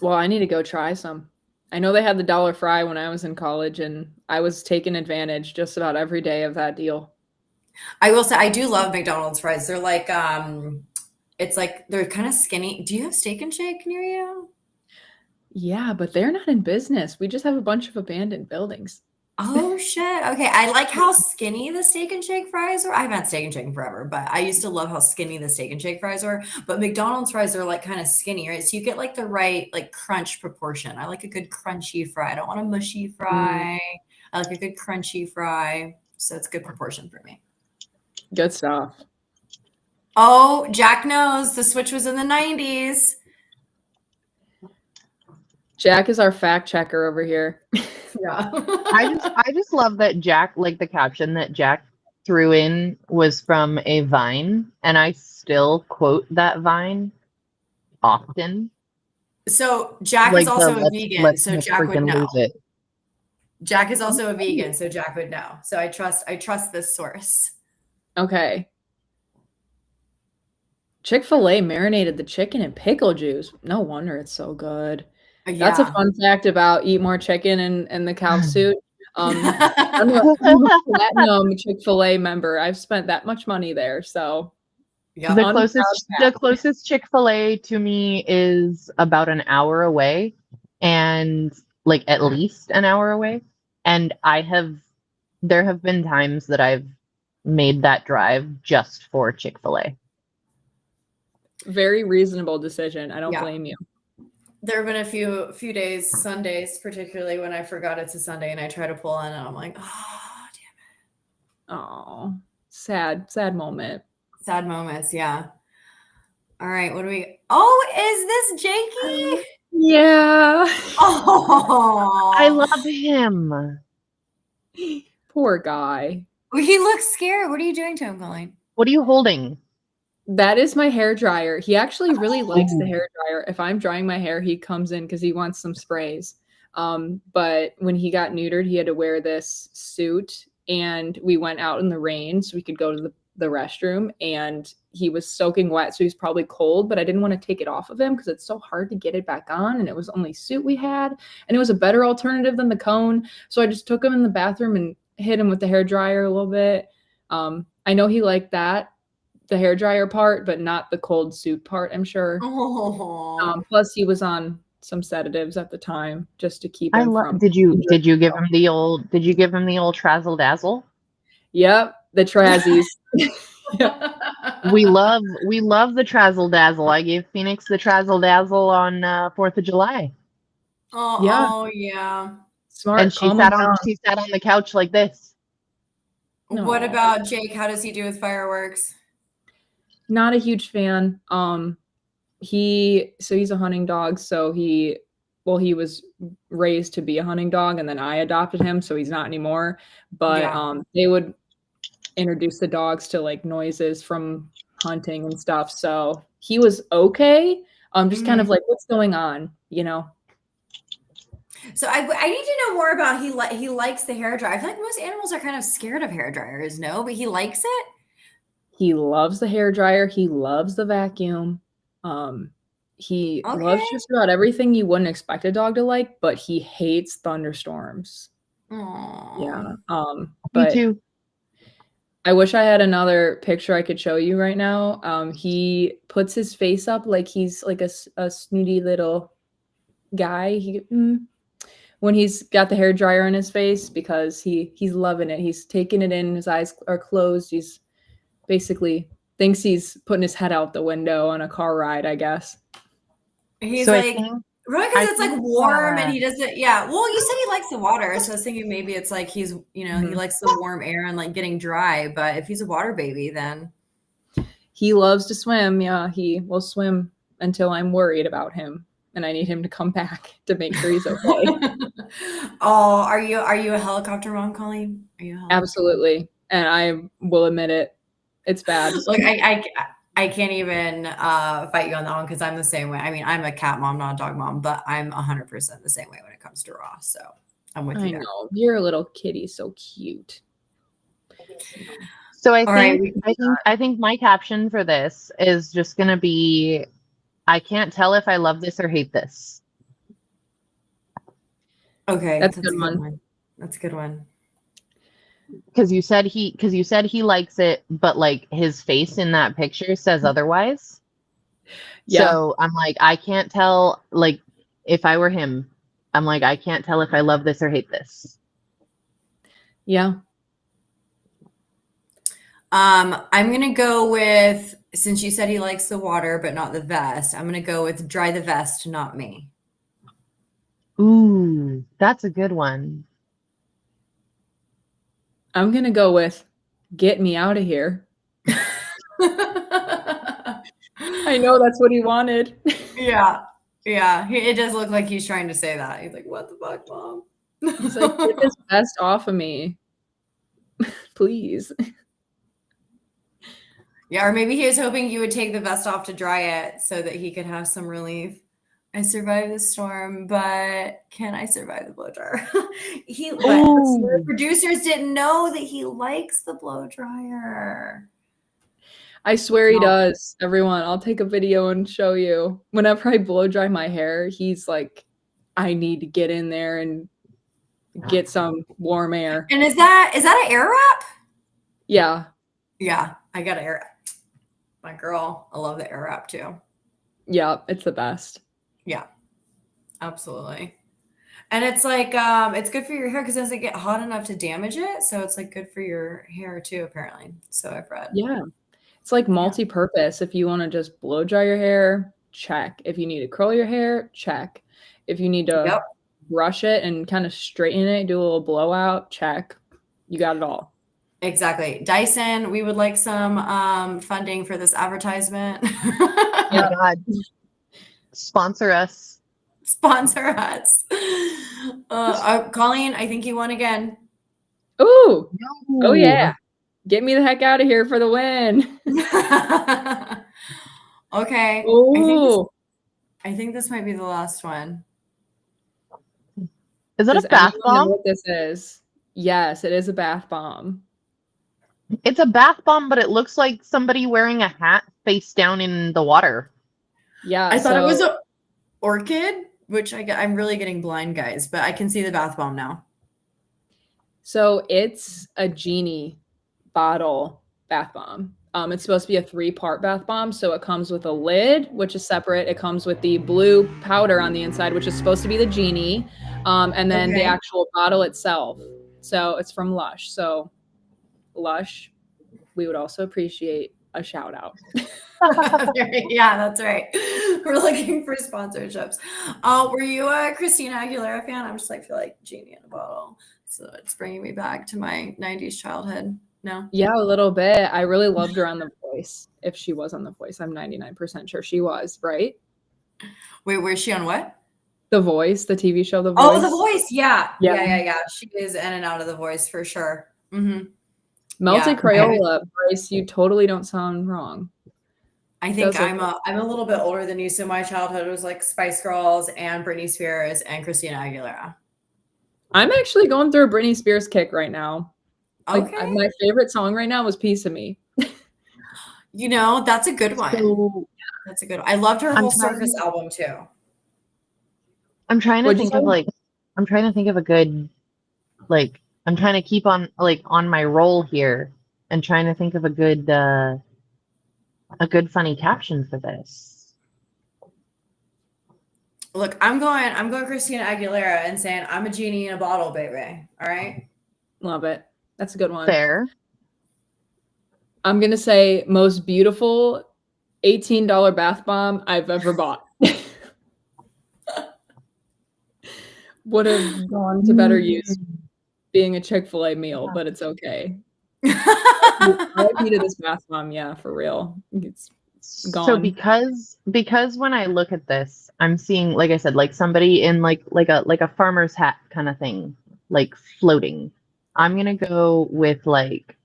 Well, I need to go try some. I know they had the $1 fry when I was in college, and I was taking advantage just about every day of that deal. I will say I do love McDonald's fries. They're like it's like they're kind of skinny. Do you have Steak and Shake near you? Yeah, but they're not in business. We just have a bunch of abandoned buildings. Oh shit. Okay. I like how skinny the Steak and Shake fries are. I haven't had Steak and Shake in forever, but I used to love how skinny the Steak and Shake fries are. But McDonald's fries are like kind of skinny, right? So you get like the right like crunch proportion. I like a good crunchy fry. I don't want a mushy fry. I like a good crunchy fry. So it's good proportion for me. Good stuff. Oh, Jack knows the switch was in the 90s. Jack is our fact checker over here. Yeah. I just love that Jack, like the caption that Jack threw in was from a Vine, and I still quote that Vine often. So Jack Like is also the a vegan, let's so not Jack would freaking know. lose it. Jack is also a vegan, so Jack would know. So I trust this source. Okay. Chick-fil-A marinated the chicken in pickle juice. No wonder it's so good. That's a fun fact about Eat More Chicken and the cow suit. I'm a platinum Chick-fil-A member. I've spent that much money there, so Yeah. The closest Chick-fil-A to me is about an hour away, and like at least an hour away. And there have been times that I've made that drive just for Chick-fil-A. Very reasonable decision. I don't Yeah. blame you. There have been a few days, Sundays, particularly when I forgot it's a Sunday and I try to pull in and I'm like, oh, damn Oh, sad moment. it. Sad moments, yeah. All right, what do we? Oh, is this Jakey? Yeah. Oh, I love him. Poor guy. he looks scared. What are you doing to him, Colleen? What are you holding? That is my hair dryer. He actually really likes the Oh. hair dryer. If I'm drying my hair, he comes in because he wants some sprays. But when he got neutered, he had to wear this suit, and we went out in the rain so we could go to the restroom, and he was soaking wet, so he's probably cold, but I didn't want to take it off of him because it's so hard to get it back on, and it was only suit we had, and it was a better alternative than the cone. So I just took him in the bathroom and hit him with the hair dryer a little bit. I know he liked that, the hair dryer part, but not the cold suit part, I'm sure. Oh, Plus he was on some sedatives at the time just to keep I him love. from Did you give him the old trazzle dazzle? Yep, the Trazzies. We love the trazzle dazzle. I gave Phoenix the trazzle dazzle on 4th of July. Oh, yeah. Smart. And she sat on the couch like this. What No. about Jake? How does he do with fireworks? Not a huge fan. He's a hunting dog, so he was raised to be a hunting dog, and then I adopted him, so he's not anymore. But Yeah. They would introduce the dogs to like noises from hunting and stuff. So he was okay. Just kind of like, what's going on, you know? So I need to know more about he likes the hair dryer. I feel like most animals are kind of scared of hair dryers, no? But he likes it? He loves the hair dryer. He loves the vacuum. He loves just about everything you wouldn't expect a dog to like, but he hates thunderstorms. Aww. Yeah. Me too. I wish I had another picture I could show you right now. He puts his face up like he's like a snooty little guy. When he's got the hair dryer in his face, because he's loving it. He's taking it in. His eyes are closed. He's basically thinks he's putting his head out the window on a car ride, I guess. He's So like, really? Because it's like warm and he doesn't. Yeah. Well, you said he likes the water. So I was thinking maybe it's like he's, he likes the warm air and like getting dry. But if he's a water baby, then. He loves to swim. Yeah. He will swim until I'm worried about him and I need him to come back to make sure he's okay. Oh, are you a helicopter mom, Colleen? Are you a helicopter Absolutely. And I will admit it. It's bad. Like I can't even fight you on that one because I'm the same way. I mean, I'm a cat mom, not a dog mom, but I'm 100% the same way when it comes to Ross. So I'm with you. I know. You're a little kitty, so cute. So I think my caption for this is just gonna be, I can't tell if I love this or hate this. Okay, that's a good one. That's a good one. Because you said he likes it, but like his face in that picture says otherwise. Yeah. So I'm like, I can't tell. Like, if I were him, I'm like, I can't tell if I love this or hate this. Yeah. I'm gonna go with, since you said he likes the water but not the vest, I'm gonna go with dry the vest, not me. Ooh, that's a good one. I'm gonna go with get me out of here. I know that's what he wanted. Yeah. It does look like he's trying to say that. He's like, "What the fuck, mom?" He's like, get this vest off of me, please. Yeah, or maybe he was hoping you would take the vest off to dry it so that he could have some relief. I survived the storm, but can I survive the blow dryer? The producers didn't know that he likes the blow dryer. I swear he does. Everyone, I'll take a video and show you. Whenever I blow dry my hair, he's like, I need to get in there and get some warm air. And is that an air wrap? Yeah. Yeah, I got an air wrap. My girl, I love the air wrap too. Yeah, it's the best. Yeah, absolutely. And it's like it's good for your hair because it doesn't get hot enough to damage it. So it's like good for your hair too, apparently. So I've read. Yeah. It's like multi-purpose. If you want to just blow dry your hair, check. If you need to curl your hair, check. If you need to brush it and kind of straighten it, do a little blowout, check. You got it all. Exactly. Dyson, we would like some funding for this advertisement. Oh my God. Sponsor us. Sponsor us. Colleen, I think you won again. Ooh. Oh, yeah. Get me the heck out of here for the win. Okay. Ooh. I think this might be the last one. Is that a bath bomb? Know what this is? Yes, it is a bath bomb. It's a bath bomb, but it looks like somebody wearing a hat face down in the water. Yeah. I thought it was an orchid, which I'm really getting blind, guys, but I can see the bath bomb now. So it's a genie bottle bath bomb. It's supposed to be a 3-part bath bomb. So it comes with a lid, which is separate. It comes with the blue powder on the inside, which is supposed to be the genie. And then the actual bottle itself. So it's from Lush. So Lush, we would also appreciate a shout out. Yeah, that's right. We're looking for sponsorships. Were you a Christina Aguilera fan? I'm just like feel like genie in a bottle. So it's bringing me back to my 90s childhood. No? Yeah, a little bit. I really loved her on The Voice. If she was on The Voice, I'm 99% sure she was, right? Wait, where's she on what? The Voice, the TV show The Voice. Oh, The Voice. Yeah. She is in and out of The Voice for sure. Mm-hmm. Melted Crayola, Bryce, you totally don't sound wrong. I think I'm a little bit older than you, so my childhood was like Spice Girls and Britney Spears and Christina Aguilera. I'm actually going through a Britney Spears kick right now. Like, okay. My favorite song right now was Piece of Me. You know, that's a good one. That's a good one. I loved her whole Circus album too. I'm trying to think of a good, like, I'm trying to keep on my roll here and trying to think of a good funny caption for this. Look, I'm going Christina Aguilera and saying I'm a genie in a bottle, baby. All right. Love it. That's a good one. Fair. I'm going to say most beautiful $18 bath bomb I've ever bought. Would have gone to better use being a Chick-fil-A meal, but it's okay. I needed this bath bomb, yeah, for real. It's gone. So because when I look at this, I'm seeing, like I said, like somebody in like a farmer's hat kind of thing, like floating. I'm gonna go with like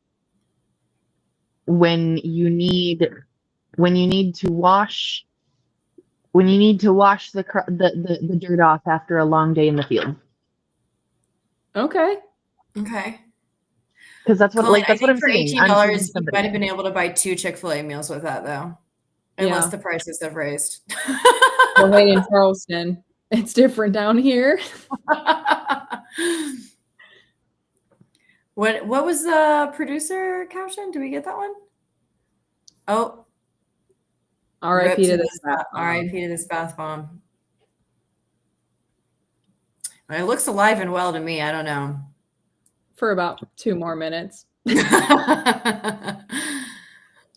when you need to wash the dirt off after a long day in the field. Okay. Because that's what Colleen, that's what I'm saying. $18, you might have been able to buy 2 Chick-fil-A meals with that though, unless the prices have raised. Well, wait, in Charleston, it's different down here. What was the producer caption? Did we get that one? Oh, R.I.P. to this bath bomb. R.I.P. to this bath bomb. It looks alive and well to me. I don't know. For about 2 more minutes. Oh,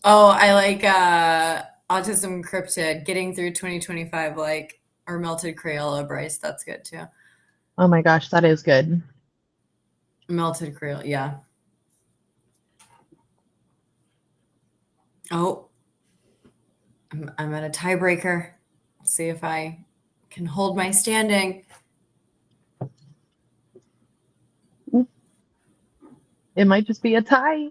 I like Autism Cryptid, getting through 2025 like or Melted Crayola, Bryce. That's good too. Oh my gosh, that is good. Melted Crayola, yeah. Oh, I'm at a tiebreaker. Let's see if I can hold my standing. It might just be a tie.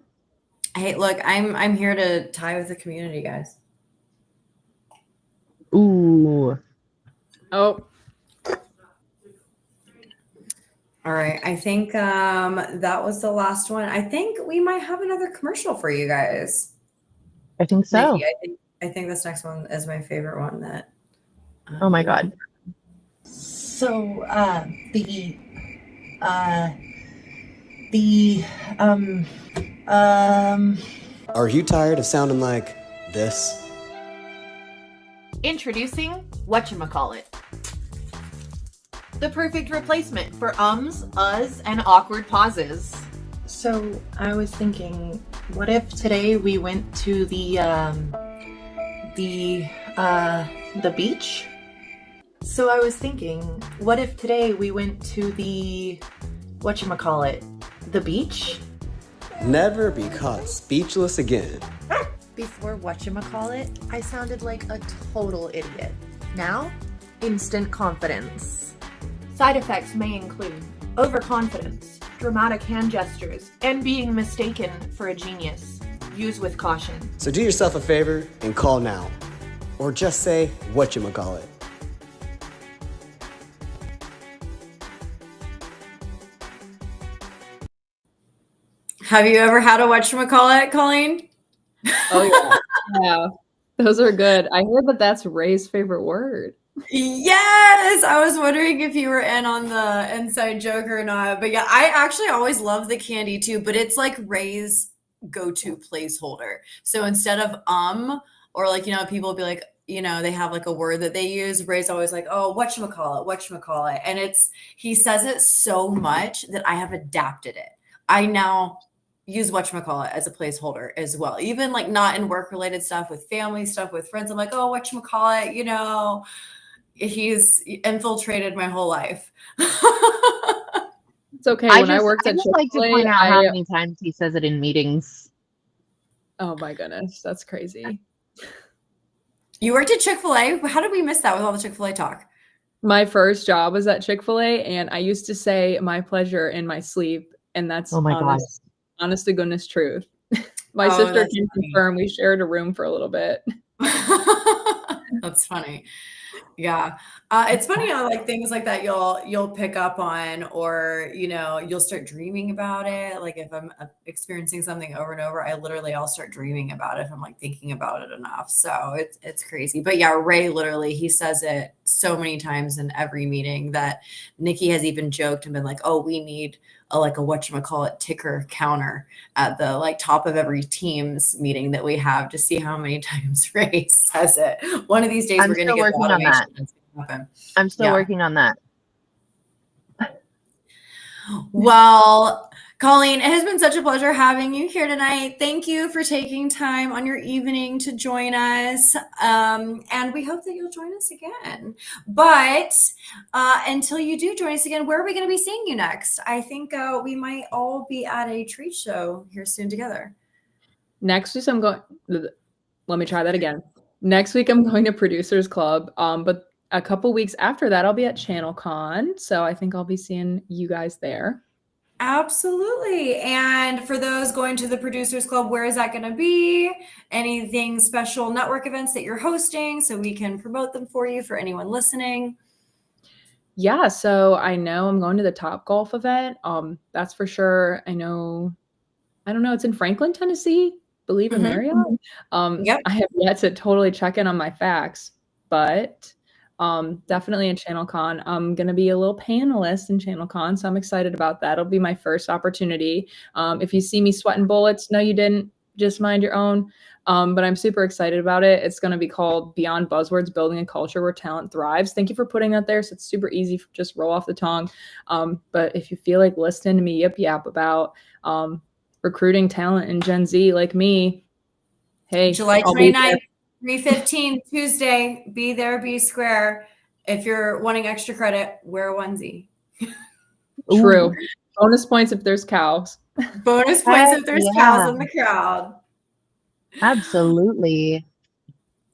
Hey, look, I'm here to tie with the community, guys. Ooh. Oh. All right. I think that was the last one. I think we might have another commercial for you guys. I think so. Nikki, I think this next one is my favorite one. That. Oh my God. So Are you tired of sounding like this? Introducing whatchamacallit. The perfect replacement for ums, uhs, and awkward pauses. So I was thinking, what if today we went to the beach? So I was thinking, what if today we went to the beach? Never be caught speechless again. Before whatchamacallit, I sounded like a total idiot. Now, instant confidence. Side effects may include overconfidence, dramatic hand gestures, and being mistaken for a genius. Use with caution. So do yourself a favor and call now. Or just say whatchamacallit. Have you ever had a whatchamacallit, Colleen? Oh yeah. Yeah. Those are good. I heard that that's Ray's favorite word. Yes, I was wondering if you were in on the inside joke or not. But yeah, I actually always love the candy too, but it's like Ray's go-to placeholder. So instead of or like, people will be like, they have like a word that they use. Ray's always like, oh, whatchamacallit. And he says it so much that I have adapted it. I now use whatchamacallit as a placeholder as well. Even like not in work-related stuff, with family stuff, with friends. I'm like, oh, whatchamacallit, he's infiltrated my whole life. It's okay. I When I worked at just like to Chick-fil-A, point out how many times he says it in meetings. Oh my goodness, that's crazy. You worked at Chick-fil-A? How did we miss that with all the Chick-fil-A talk? My first job was at Chick-fil-A, and I used to say my pleasure in my sleep, and that's honest to goodness truth. My sister can confirm. We shared a room for a little bit. That's funny. Yeah. It's funny how like things like that you'll pick up on, or you'll start dreaming about it. Like if I'm experiencing something over and over, I'll start dreaming about it if I'm like thinking about it enough. So it's crazy. But yeah, Ray literally, he says it so many times in every meeting that Nicky has even joked and been like, oh, we need a whatchamacallit ticker counter at the like top of every Teams meeting that we have to see how many times Ray says it. One of these days we're going to get working on that. I'm still working on that. Well, Colleen, it has been such a pleasure having you here tonight. Thank you for taking time on your evening to join us. And we hope that you'll join us again. But until you do join us again, where are we going to be seeing you next? I think we might all be at a treat show here soon together. Next week, let me try that again. Next week, I'm going to Producers Club. But a couple weeks after that, I'll be at ChannelCon. So I think I'll be seeing you guys there. Absolutely. And for those going to the Producers Club, where is that going to be? Anything special network events that you're hosting so we can promote them for you for anyone listening? Yeah, so I know I'm going to the Top Golf event. That's for sure. I don't know, it's in Franklin, Tennessee, believe in Marriott. Yep. I have yet to totally check in on my facts, but definitely in ChannelCon. I'm going to be a little panelist in ChannelCon, so I'm excited about that. It'll be my first opportunity. If you see me sweating bullets, no, you didn't. Just mind your own. But I'm super excited about it. It's going to be called Beyond Buzzwords, Building a Culture Where Talent Thrives. Thank you for putting that there. So it's super easy, just roll off the tongue. But if you feel like listening to me yip about recruiting talent in Gen Z like me, hey, July 29th. 3:15 Tuesday, be there, be square. If you're wanting extra credit, wear a onesie. True. Bonus points if there's cows. Bonus points if there's cows in the crowd. Absolutely.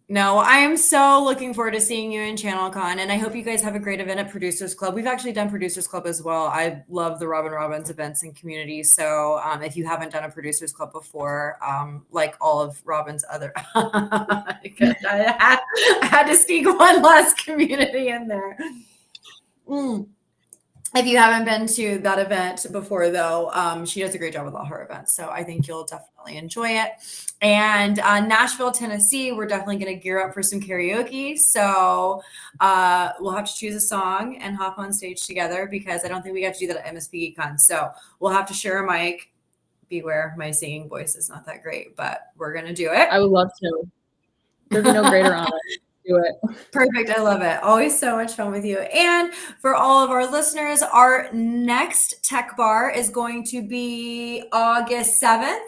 No, I am so looking forward to seeing you in ChannelCon, and I hope you guys have a great event at Producers Club. We've actually done Producers Club as well. I love the Robin Robbins events and community. So if you haven't done a Producers Club before, like all of Robin's other, I had to sneak one last community in there. If you haven't been to that event before, though, she does a great job with all her events. So I think you'll definitely enjoy it. And Nashville, Tennessee, we're definitely going to gear up for some karaoke. So we'll have to choose a song and hop on stage together, because I don't think we got to do that at MSP GeekCon. So we'll have to share a mic. Beware, my singing voice is not that great, but we're going to do it. I would love to. There'd be no greater honor. do it. Perfect. I love it. Always so much fun with you. And for all of our listeners, our next tech bar is going to be August 7th,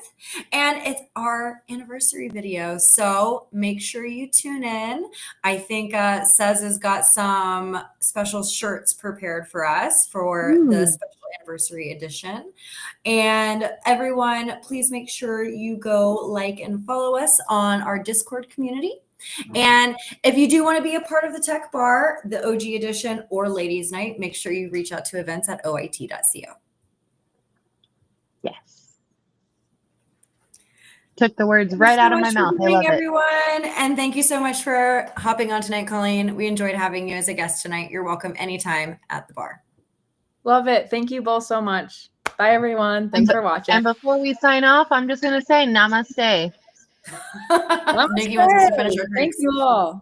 and it's our anniversary video. So make sure you tune in. I think Cez has got some special shirts prepared for us for the special anniversary edition. And everyone, please make sure you go like and follow us on our Discord community. And if you do want to be a part of the tech bar, the OG edition or ladies night, make sure you reach out to events at oit.co. Yes. Took the words right out of my mouth. I love it. Everyone, and thank you so much for hopping on tonight, Colleen. We enjoyed having you as a guest tonight. You're welcome anytime at the bar. Love it. Thank you both so much. Bye, everyone. Thanks for watching. And before we sign off, I'm just going to say namaste. Nikki wants us to finish our Thank you all.